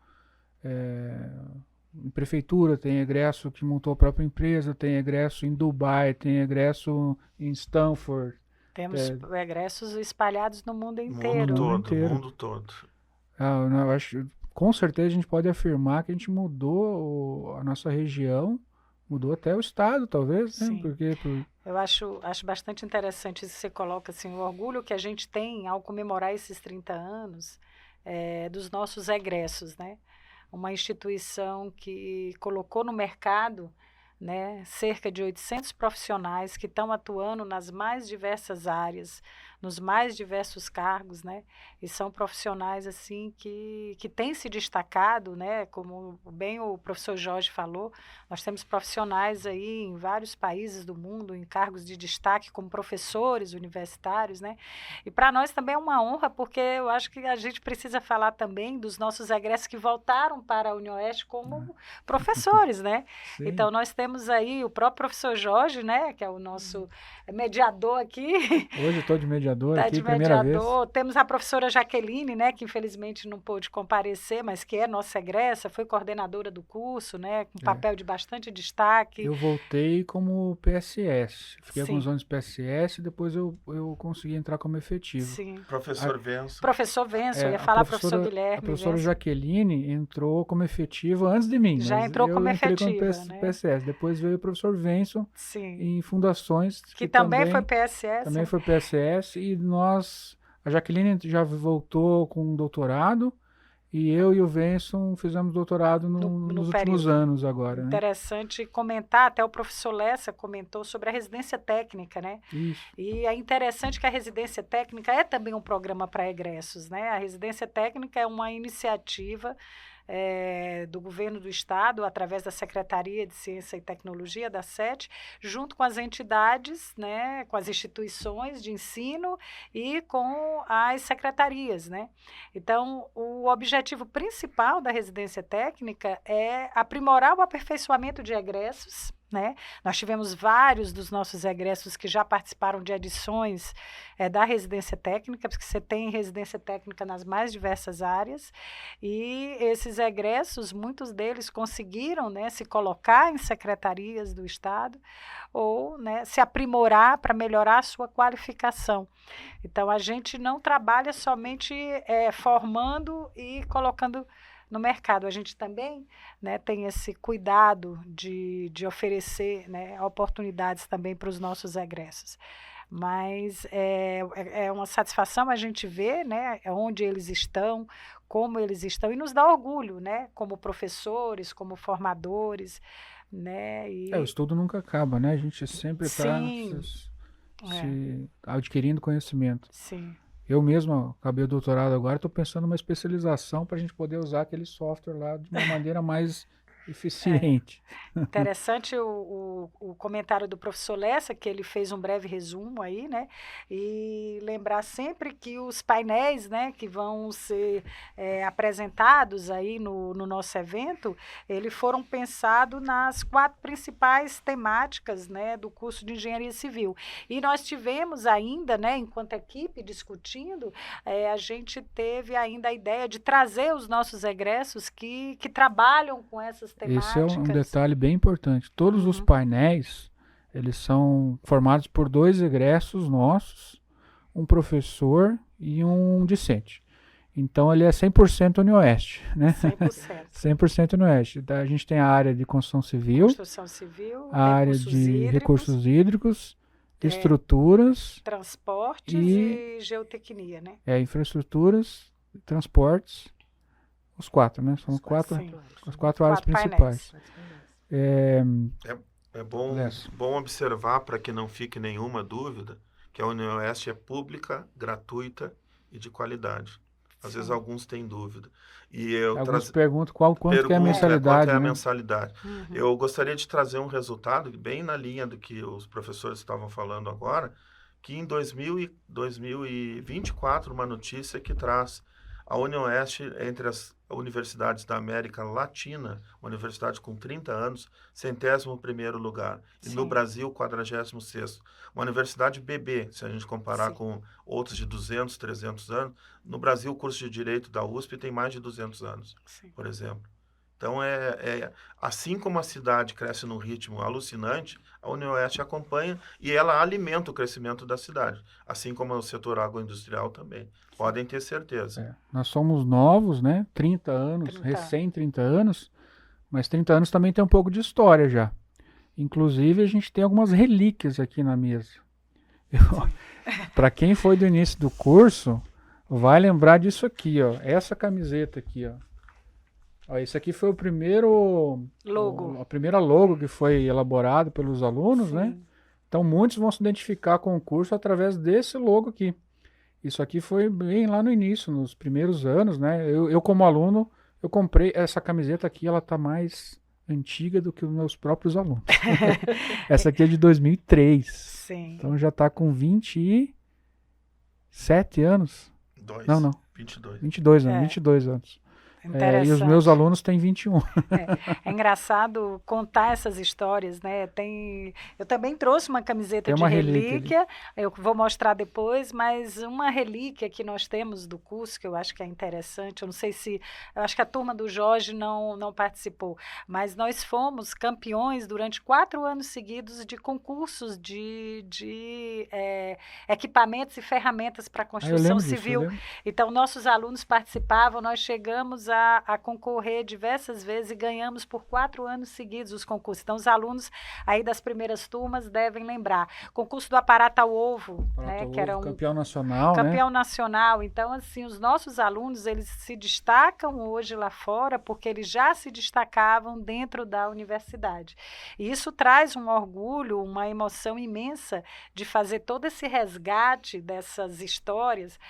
em prefeitura, tem egresso que montou a própria empresa, tem egresso em Dubai, tem egresso em Stanford. Temos egressos espalhados no mundo inteiro. Mundo todo. Eu acho, com certeza a gente pode afirmar que a gente mudou a nossa região, mudou até o estado, talvez, né? Sim. Porque eu acho bastante interessante isso que você coloca, assim, o orgulho que a gente tem ao comemorar esses 30 anos dos nossos egressos, né? Uma instituição que colocou no mercado, né, cerca de 800 profissionais que estão atuando nas mais diversas áreas, nos mais diversos cargos, né? E são profissionais assim que têm se destacado, né? Como bem o professor Jorge falou, nós temos profissionais aí em vários países do mundo em cargos de destaque como professores universitários, né? E para nós também é uma honra, porque eu acho que a gente precisa falar também dos nossos egressos que voltaram para a UniOeste como professores, né? sim. Então nós temos aí o próprio professor Jorge, né? Que é o nosso mediador aqui. Hoje eu estou de mediador Tá aqui, de primeira vez. mediador. Temos a professora Jaqueline, né, que infelizmente não pôde comparecer, mas que é nossa egressa, foi coordenadora do curso, né, com papel de bastante destaque. Eu voltei como PSS. Fiquei Sim. alguns anos PSS, depois eu consegui entrar como efetivo. Sim. Professor Venço. Professor Venço, eu ia falar professor Guilherme. A professora Venço. Jaqueline entrou como efetiva antes de mim. Já mas entrou como eu entrei efetiva, como né? PSS. Depois veio o professor Venço Sim. em fundações. Que também foi PSS. Também foi PSS e a Jaqueline já voltou com um doutorado e eu e o Venson fizemos doutorado nos últimos anos agora. Interessante comentar, até o professor Lessa comentou sobre a residência técnica, né? Isso. E é interessante que a residência técnica é também um programa para egressos, né? A residência técnica é uma iniciativa do governo do estado, através da Secretaria de Ciência e Tecnologia, da SET, junto com as entidades, né, com as instituições de ensino e com as secretarias, né? Então, o objetivo principal da residência técnica é aprimorar o aperfeiçoamento de egressos, né? Nós tivemos vários dos nossos egressos que já participaram de edições da residência técnica, porque você tem residência técnica nas mais diversas áreas, e esses egressos, muitos deles conseguiram, né, se colocar em secretarias do estado ou, né, se aprimorar para melhorar a sua qualificação. Então, a gente não trabalha somente formando e colocando no mercado. A gente também, né, tem esse cuidado de oferecer, né, oportunidades também para os nossos egressos. Mas é uma satisfação a gente ver, né, onde eles estão, como eles estão, e nos dá orgulho, né, como professores, como formadores, né. O estudo nunca acaba, né? A gente sempre está adquirindo conhecimento. Sim. Eu mesmo acabei o doutorado agora, estou pensando numa especialização para a gente poder usar aquele software lá de uma maneira mais eficiente. Interessante o comentário do professor Lessa, que ele fez um breve resumo aí, né? E lembrar sempre que os painéis, né, que vão ser apresentados aí no nosso evento, eles foram pensados nas 4 principais temáticas, né, do curso de Engenharia Civil. E nós tivemos ainda, né, enquanto equipe discutindo, a gente teve ainda a ideia de trazer os nossos egressos que trabalham com essas temáticas. Esse é um detalhe bem importante. Todos os painéis, Eles são formados por 2 egressos nossos, um professor e um discente. Então, ele é 100% UniOeste, né? 100%. 100% UniOeste. A gente tem a área de construção civil, Construção civil, a área de recursos hídricos, estruturas, transportes e geotecnia, né? Infraestruturas, transportes, os 4, né? São Sim. as 4 áreas 4 principais. É bom observar, para que não fique nenhuma dúvida, que a UniOeste é pública, gratuita e de qualidade. Às vezes alguns têm dúvida. E alguns perguntam quanto que é a mensalidade. Quanto é a né? mensalidade. Eu gostaria de trazer um resultado bem na linha do que os professores estavam falando agora, que em 2024, uma notícia que traz a UniOeste entre as universidades da América Latina, uma universidade com 30 anos, 101º lugar. E no Brasil, 46º. Uma universidade bebê, se a gente comparar com outros de 200, 300 anos. No Brasil, o curso de Direito da USP tem mais de 200 anos, por exemplo. Então, assim como a cidade cresce num ritmo alucinante, a UniOeste acompanha e ela alimenta o crescimento da cidade, assim como o setor agroindustrial também. Podem ter certeza. Nós somos novos, né? 30 anos, recém 30 anos, mas 30 anos também tem um pouco de história já. Inclusive, a gente tem algumas relíquias aqui na mesa. Para quem foi do início do curso, vai lembrar disso aqui, ó. Essa camiseta aqui, ó. Esse aqui foi o primeiro logo. A primeira logo que foi elaborado pelos alunos, né? Então muitos vão se identificar com o curso através desse logo aqui. Isso aqui foi bem lá no início, nos primeiros anos, né? Eu como aluno, eu comprei essa camiseta aqui, ela tá mais antiga do que os meus próprios alunos. Essa aqui é de 2003. Sim. Então já tá com 27 anos. Não. 22 anos, 22 anos. E os meus alunos têm 21. É engraçado contar essas histórias, né? Eu também trouxe uma camiseta de relíquia, eu vou mostrar depois, mas uma relíquia que nós temos do curso, que eu acho que é interessante, eu não sei se, eu acho que a turma do Jorge não participou, mas nós fomos campeões durante 4 anos seguidos de concursos de equipamentos e ferramentas para construção civil. Então, nossos alunos participavam, nós chegamos a concorrer diversas vezes e ganhamos por 4 anos seguidos os concursos. Então, os alunos aí das primeiras turmas devem lembrar. Concurso do Aparato ao Ovo, né, que era um campeão nacional, campeão nacional. Então, assim, os nossos alunos, eles se destacam hoje lá fora porque eles já se destacavam dentro da universidade. E isso traz um orgulho, uma emoção imensa de fazer todo esse resgate dessas histórias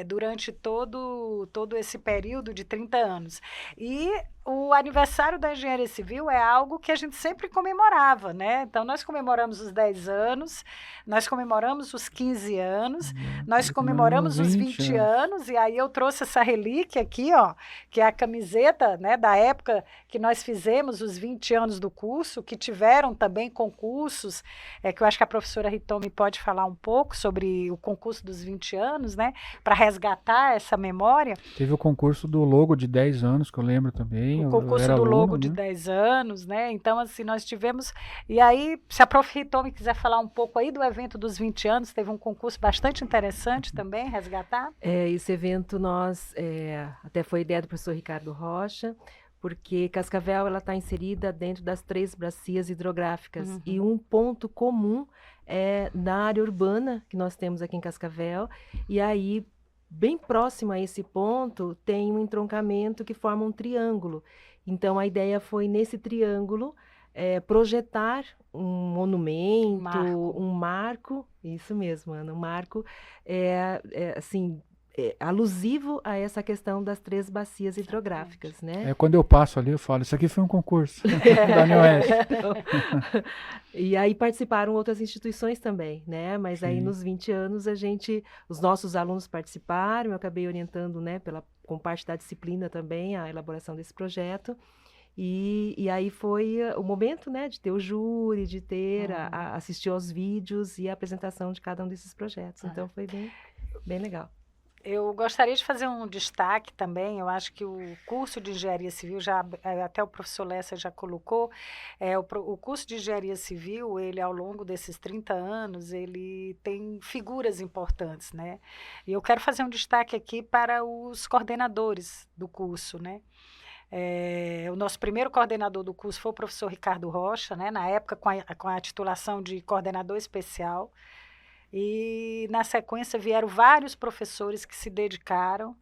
durante todo esse período de 30 anos. E o aniversário da Engenharia Civil é algo que a gente sempre comemorava, né? Então, nós comemoramos os 10 anos, nós comemoramos os 15 anos, nós comemoramos os 20 anos, e aí eu trouxe essa relíquia aqui, ó, que é a camiseta, né, da época que nós fizemos os 20 anos do curso, que tiveram também concursos, que eu acho que a professora Ritomi pode falar um pouco sobre o concurso dos 20 anos, né, para resgatar essa memória. Teve o concurso do logo de 10 anos, que eu lembro também. O concurso do logo de 10 anos, né? Então, assim, nós tivemos... E aí, se a prof. Ritomi quiser falar um pouco aí do evento dos 20 anos, teve um concurso bastante interessante também, resgatar. Esse evento até foi ideia do professor Ricardo Rocha, porque Cascavel está inserida dentro das 3 bacias hidrográficas. E um ponto comum é na área urbana que nós temos aqui em Cascavel. E aí, bem próximo a esse ponto, tem um entroncamento que forma um triângulo. Então, a ideia foi, nesse triângulo, projetar um monumento, um marco, isso mesmo, Ana, um marco, alusivo a essa questão das 3 bacias hidrográficas, né? Quando eu passo ali, eu falo, isso aqui foi um concurso da UniOeste. E aí participaram outras instituições também, né? Mas aí nos 20 anos os nossos alunos participaram, eu acabei orientando, né, com parte da disciplina também, a elaboração desse projeto. E aí foi o momento, né, de ter o júri, de ter assistir aos vídeos e a apresentação de cada um desses projetos. Então foi bem legal. Eu gostaria de fazer um destaque também. Eu acho que o curso de engenharia civil, até o professor Lessa já colocou, o curso de engenharia civil, ele ao longo desses 30 anos, ele tem figuras importantes, né? E eu quero fazer um destaque aqui para os coordenadores do curso, né? O nosso primeiro coordenador do curso foi o professor Ricardo Rocha, né? Na época com a titulação de coordenador especial. E, na sequência, vieram vários professores que se dedicaram,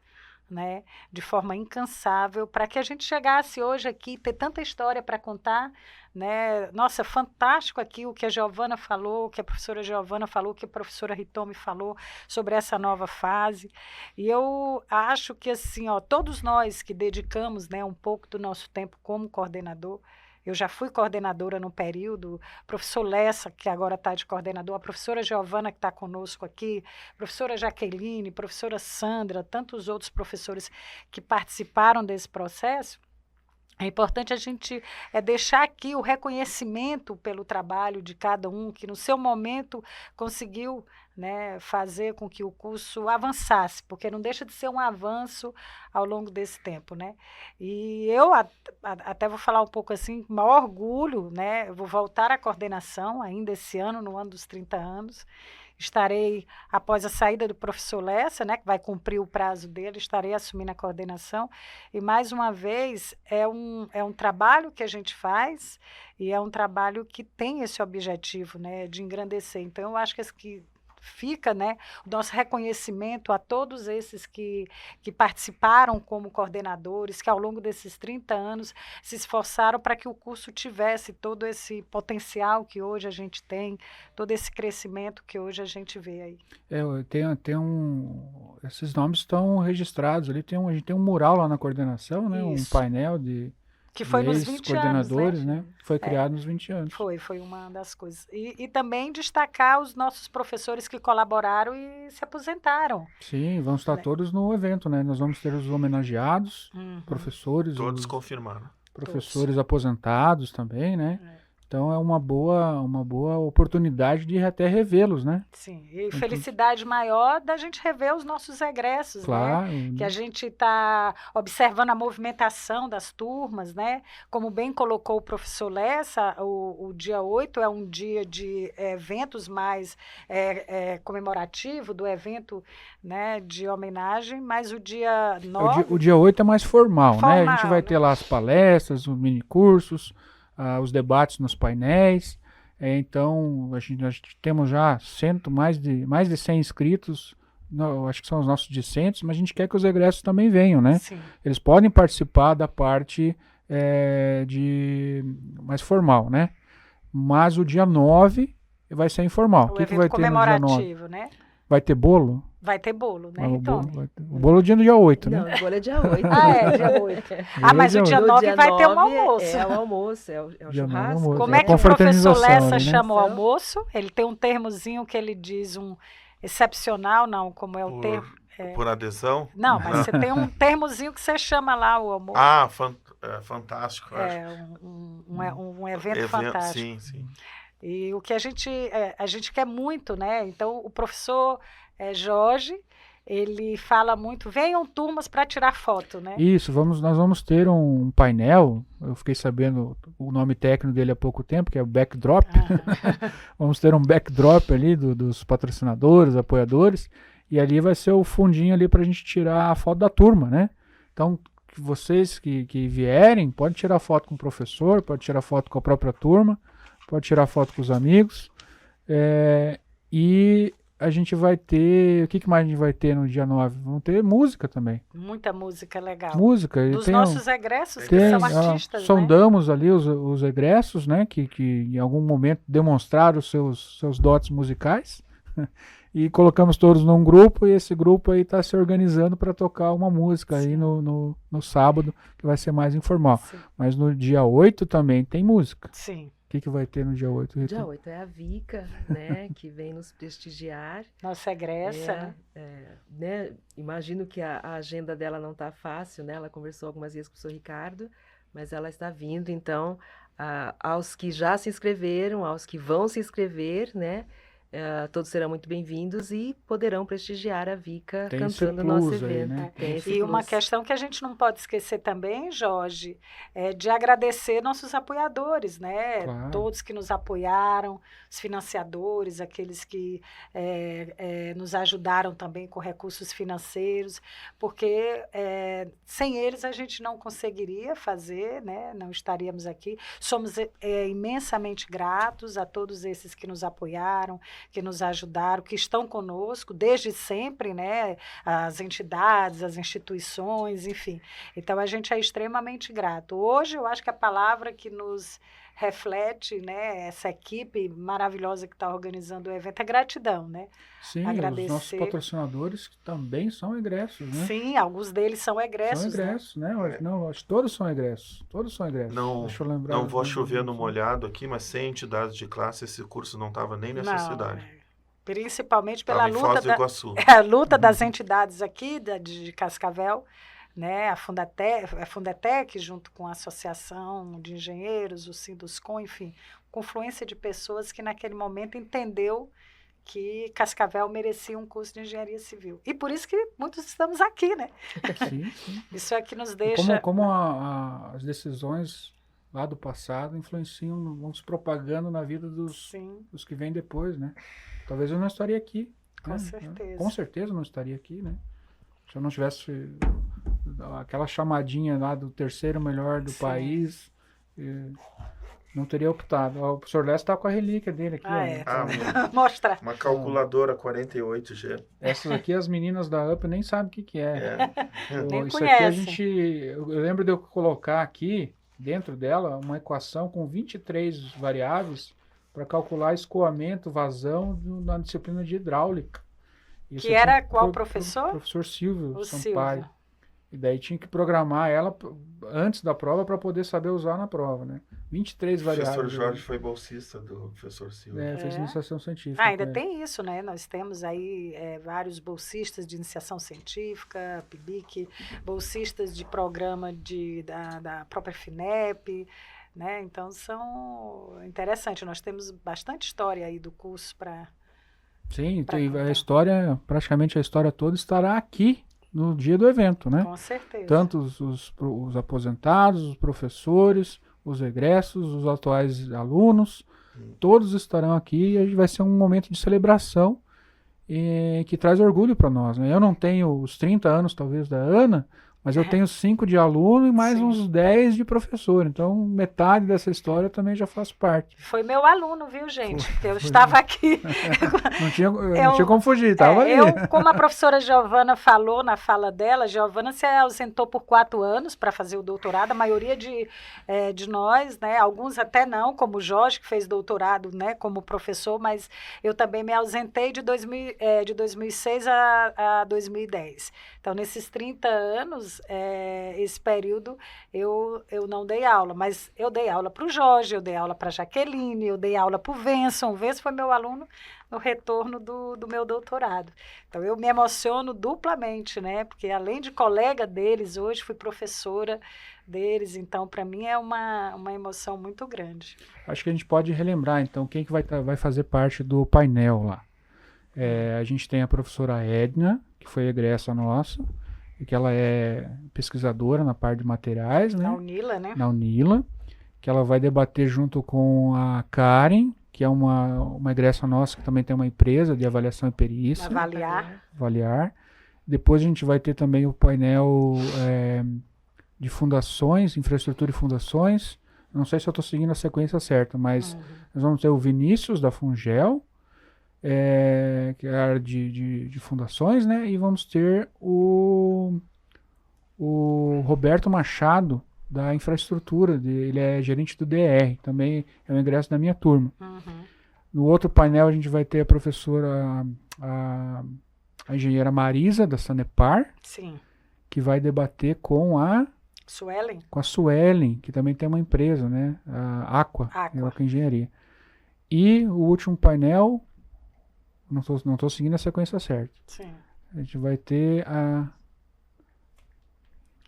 né, de forma incansável para que a gente chegasse hoje aqui, ter tanta história para contar, né? Nossa, fantástico aqui o que a Giovana falou, o que a professora Giovana falou, o que a professora Ritomi falou sobre essa nova fase. E eu acho que, assim, ó, todos nós que dedicamos, né, um pouco do nosso tempo como coordenador. Eu já fui coordenadora no período, o professor Lessa, que agora está de coordenador, a professora Giovana, que está conosco aqui, a professora Jaqueline, a professora Sandra, tantos outros professores que participaram desse processo. É importante a gente deixar aqui o reconhecimento pelo trabalho de cada um, que no seu momento conseguiu, né, fazer com que o curso avançasse, porque não deixa de ser um avanço ao longo desse tempo, né? E eu até vou falar um pouco assim, com maior orgulho, né? Eu vou voltar à coordenação ainda esse ano, no ano dos 30 anos. Estarei, após a saída do professor Lessa, né, que vai cumprir o prazo dele, estarei assumindo a coordenação. E, mais uma vez, é um trabalho que a gente faz e é um trabalho que tem esse objetivo, né, de engrandecer. Então, eu acho que fica, né, o nosso reconhecimento a todos esses que participaram como coordenadores, que ao longo desses 30 anos se esforçaram para que o curso tivesse todo esse potencial que hoje a gente tem, todo esse crescimento que hoje a gente vê aí. Esses nomes estão registrados ali, a gente tem um mural lá na coordenação, né, um painel de que foi nos 20 anos, né? Foi criado nos 20 anos. Foi uma das coisas. E também destacar os nossos professores que colaboraram e se aposentaram. Sim, vão estar todos no evento, né? Nós vamos ter os homenageados, professores. Todos confirmaram. Professores aposentados também, né? Então é uma boa oportunidade de até revê-los, né? Sim, e felicidade maior da gente rever os nossos egressos, claro, né? Que a gente está observando a movimentação das turmas, né? Como bem colocou o professor Lessa, o dia 8 é um dia de eventos mais comemorativo, do evento, né, de homenagem, mas o dia 9... O dia 8 é mais formal, né? A gente vai ter lá as palestras, os minicursos, os debates nos painéis. Então, nós temos já mais de 100 inscritos, acho que são os nossos discentes, mas a gente quer que os egressos também venham, né? Sim. Eles podem participar da parte mais formal, né? Mas o dia 9 vai ser informal. O que vai ter no dia 9? Né? Vai ter bolo? Vai ter bolo, né? O bolo é dia 8, né? Não, o bolo é dia 8. Dia 8. Mas o dia 9 vai ter um almoço. É o almoço, é o churrasco. Como é que o professor Lessa chama o almoço? Ele tem um termozinho que ele diz excepcional, não, como é o termo? Por adesão? Não, mas você tem um termozinho que você chama lá o almoço. Fantástico. Um evento fantástico. Sim. E o que a gente quer muito, né? Então, o professor Jorge, ele fala muito, venham turmas para tirar foto, né? Isso, nós vamos ter um painel, eu fiquei sabendo o nome técnico dele há pouco tempo, que é o backdrop. Vamos ter um backdrop ali dos patrocinadores, apoiadores, e ali vai ser o fundinho ali para a gente tirar a foto da turma, né? Então, vocês que vierem, pode tirar foto com o professor, pode tirar foto com a própria turma, pode tirar foto com os amigos, e a gente vai ter... O que mais a gente vai ter no dia 9? Vamos ter música também. Muita música legal. Música. Dos nossos egressos, que são artistas, sondamos, né? Ali os egressos, né? Que em algum momento demonstraram os seus dotes musicais. E colocamos todos num grupo, e esse grupo aí está se organizando para tocar uma música aí no sábado, que vai ser mais informal. Sim. Mas no dia 8 também tem música. Sim. O que vai ter no dia 8, Rita? Dia 8 é a Vika, né, que vem nos prestigiar. Nossa egressa, né? Imagino que a agenda dela não está fácil, né? Ela conversou algumas vezes com o professor Ricardo, mas ela está vindo, então, aos que já se inscreveram, aos que vão se inscrever, né? Todos serão muito bem-vindos e poderão prestigiar a Vica Tem esse cantando o nosso plus aí, evento. né? Tem esse E uma plus. questão que a gente não pode esquecer também, Jorge, é de agradecer nossos apoiadores, né? Claro. Todos que nos apoiaram, os financiadores, aqueles que nos ajudaram também com recursos financeiros, porque sem eles a gente não conseguiria fazer, né? Não estaríamos aqui. Somos imensamente gratos a todos esses que nos apoiaram, que nos ajudaram, que estão conosco desde sempre, né? As entidades, as instituições, enfim. Então, a gente é extremamente grato. Hoje, eu acho que a palavra que nos reflete, né, essa equipe maravilhosa que está organizando o evento é gratidão, né? Sim, Agradecer. os nossos patrocinadores que também são egressos, né? Sim, alguns deles são egressos, São egressos, né? Não, acho que todos são egressos. Todos são egressos. Não, Deixa eu lembrar. não vou chover no molhado aqui, mas sem entidades de classe, esse curso não estava nem nessa cidade. Principalmente pela Estava em Foz luta do Iguaçu. a luta das entidades aqui de Cascavel, né? A Fundetec, junto com a Associação de Engenheiros, o Sinduscom, enfim, confluência de pessoas que naquele momento entendeu que Cascavel merecia um curso de engenharia civil. E por isso que muitos estamos aqui, né? Sim, sim. Isso é que nos deixa... Como as decisões lá do passado influenciam, vão se propagando na vida dos que vêm depois, né? Talvez eu não estaria aqui. Com né? certeza. Com certeza eu não estaria aqui, né? Se eu não tivesse aquela chamadinha lá do terceiro melhor do país, não teria optado. O professor Lécio está com a relíquia dele aqui. Mostra. Uma calculadora 48G. Essas aqui, as meninas da UP nem sabem o que é. Nem Isso conhecem. aqui eu lembro de eu colocar aqui, dentro dela, uma equação com 23 variáveis para calcular escoamento, vazão na disciplina de hidráulica. Isso Que era qual professor? Professor Silvio O Sampaio. Silvio. E daí tinha que programar ela antes da prova para poder saber usar na prova, né? 23 O variáveis. professor Jorge foi bolsista do professor Silvio. Fez iniciação científica. Ainda com ele. tem isso, né? Nós temos aí vários bolsistas de iniciação científica, PIBIC, bolsistas de programa da própria FINEP, né? Então, são interessantes. Nós temos bastante história aí do curso para... Sim, a história, praticamente a história toda estará aqui no dia do evento, né? Com certeza. Tanto os aposentados, os professores, os egressos, os atuais alunos, todos estarão aqui e vai ser um momento de celebração que traz orgulho para nós, né? Eu não tenho os 30 anos, talvez, da Ana, mas eu tenho 5 de aluno e mais uns 10 de professor. Então, metade dessa história eu também já faço parte. Foi meu aluno, viu, gente? Eu estava aqui. Não tinha como fugir, estava ali. Como a professora Giovana falou na fala dela, Giovana se ausentou por 4 anos para fazer o doutorado, a maioria de nós, né? Alguns até não, como o Jorge, que fez doutorado, né, como professor, mas eu também me ausentei de 2006 a 2010. Então, nesses 30 anos, esse período, eu não dei aula, mas eu dei aula para o Jorge, eu dei aula para a Jaqueline, eu dei aula para o Venson. O Venson foi meu aluno no retorno do meu doutorado. Então, eu me emociono duplamente, né? Porque, além de colega deles, hoje fui professora deles. Então, para mim, é uma emoção muito grande. Acho que a gente pode relembrar, então, quem que vai fazer parte do painel lá. A gente tem a professora Edna, que foi egressa nossa, e que ela é pesquisadora na parte de materiais, né? Na UNILA, né? Na UNILA, que ela vai debater junto com a Karen, que é uma egressa nossa que também tem uma empresa de avaliação e perícia. Avaliar. Depois a gente vai ter também o painel de fundações, infraestrutura e fundações. Não sei se eu estou seguindo a sequência certa, mas nós vamos ter o Vinícius da Fungel, que é a área de fundações, né? E vamos ter o Roberto Machado, da infraestrutura, ele é gerente do DR, também é um ingresso da minha turma. No outro painel a gente vai ter a professora, a engenheira Marisa, da Sanepar, sim, que vai debater com a Suelen, que também tem uma empresa, né? A Aqua Engenharia. E o último painel, não tô seguindo a sequência certa. Sim. A gente vai ter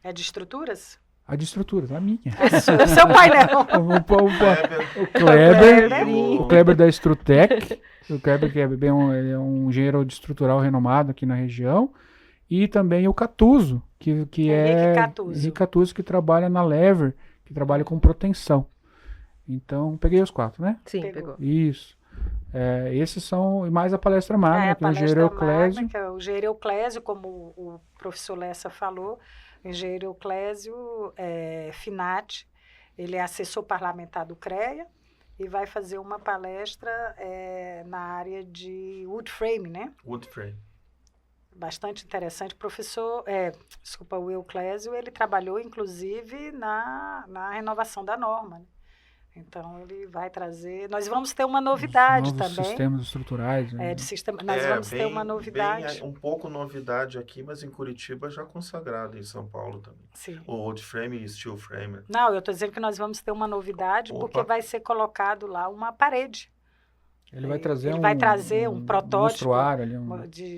É de estruturas? A de estruturas, a minha. O seu painel. O Kleber da Estrutec. O Kleber, que é ele é um engenheiro de estrutural renomado aqui na região. E também o Catuso, que é Henrique Catuso, que trabalha na Lever, que trabalha com proteção. Então, peguei os 4, né? Sim, Pegou. pegou. Isso. Esses são, e mais a palestra magna, que é o engenheiro Euclésio. Que é o engenheiro Euclésio, como o professor Lessa falou, o engenheiro Euclésio Finati, ele é assessor parlamentar do CREA e vai fazer uma palestra na área de wood frame, né? Wood frame. Bastante interessante. O Euclésio, ele trabalhou, inclusive, na renovação da norma, né? Então, ele vai trazer... Nós vamos ter uma novidade novos também. sistemas estruturais. Né? Nós vamos ter uma novidade. Bem, um pouco novidade aqui, mas em Curitiba já consagrado, em São Paulo também. Sim. O wood frame e steel frame. Não, eu estou dizendo que nós vamos ter uma novidade, porque vai ser colocado lá uma parede. Ele vai trazer um protótipo ali,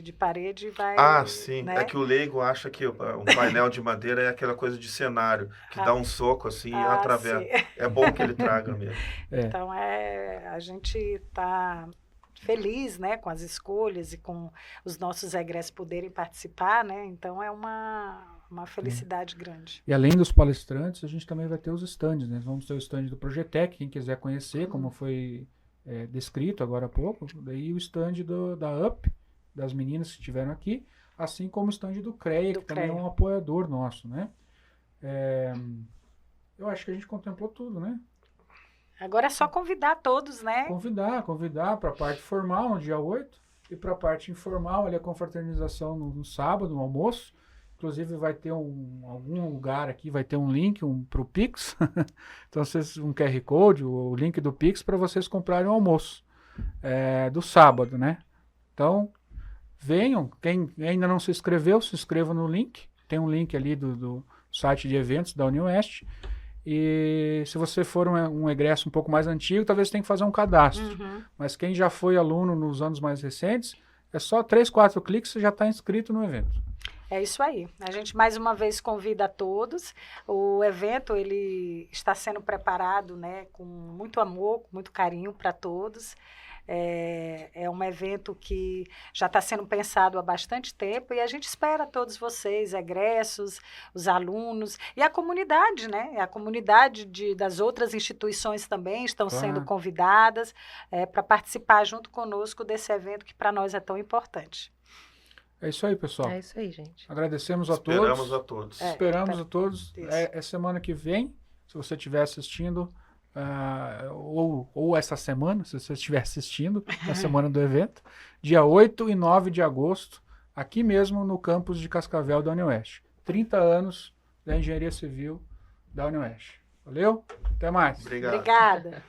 de parede e vai... Sim. Né? É que o leigo acha que um painel de madeira é aquela coisa de cenário, que dá um soco assim e atravessa. Sim. É bom que ele traga mesmo. Então, a gente está feliz, né, com as escolhas e com os nossos egressos poderem participar, né? Então, é uma felicidade grande. E além dos palestrantes, a gente também vai ter os stands, né? Vamos ter o stand do Projetec, quem quiser conhecer, como foi... descrito agora há pouco, daí o stand da UP, das meninas que estiveram aqui, assim como o stand do CREA, que também é um apoiador nosso, né? Eu acho que a gente contemplou tudo, né? Agora é só convidar todos, né? Convidar para a parte formal no dia 8 e para a parte informal, ali a confraternização no sábado, no almoço. Inclusive vai ter algum lugar aqui, vai ter um link para o Pix. Então, um QR Code, o link do Pix para vocês comprarem o almoço do sábado, né? Então, venham. Quem ainda não se inscreveu, se inscreva no link. Tem um link ali do site de eventos da UniOeste. E se você for um egresso um pouco mais antigo, talvez tenha que fazer um cadastro. Mas quem já foi aluno nos anos mais recentes, é só 3, 4 cliques e você já está inscrito no evento. É isso aí. A gente mais uma vez convida a todos. O evento ele está sendo preparado, né, com muito amor, com muito carinho para todos. É um evento que já está sendo pensado há bastante tempo e a gente espera todos vocês, egressos, os alunos e a comunidade, né? A comunidade das outras instituições também estão sendo convidadas para participar junto conosco desse evento que para nós é tão importante. É isso aí, pessoal. É isso aí, gente. Agradecemos a todos. Esperamos a todos. Esperamos a todos. É semana que vem, se você estiver assistindo, ou essa semana, se você estiver assistindo, na semana do evento, dia 8 e 9 de agosto, aqui mesmo no campus de Cascavel da UniOeste. 30 anos da Engenharia Civil da UniOeste. Valeu? Até mais. Obrigado. Obrigada.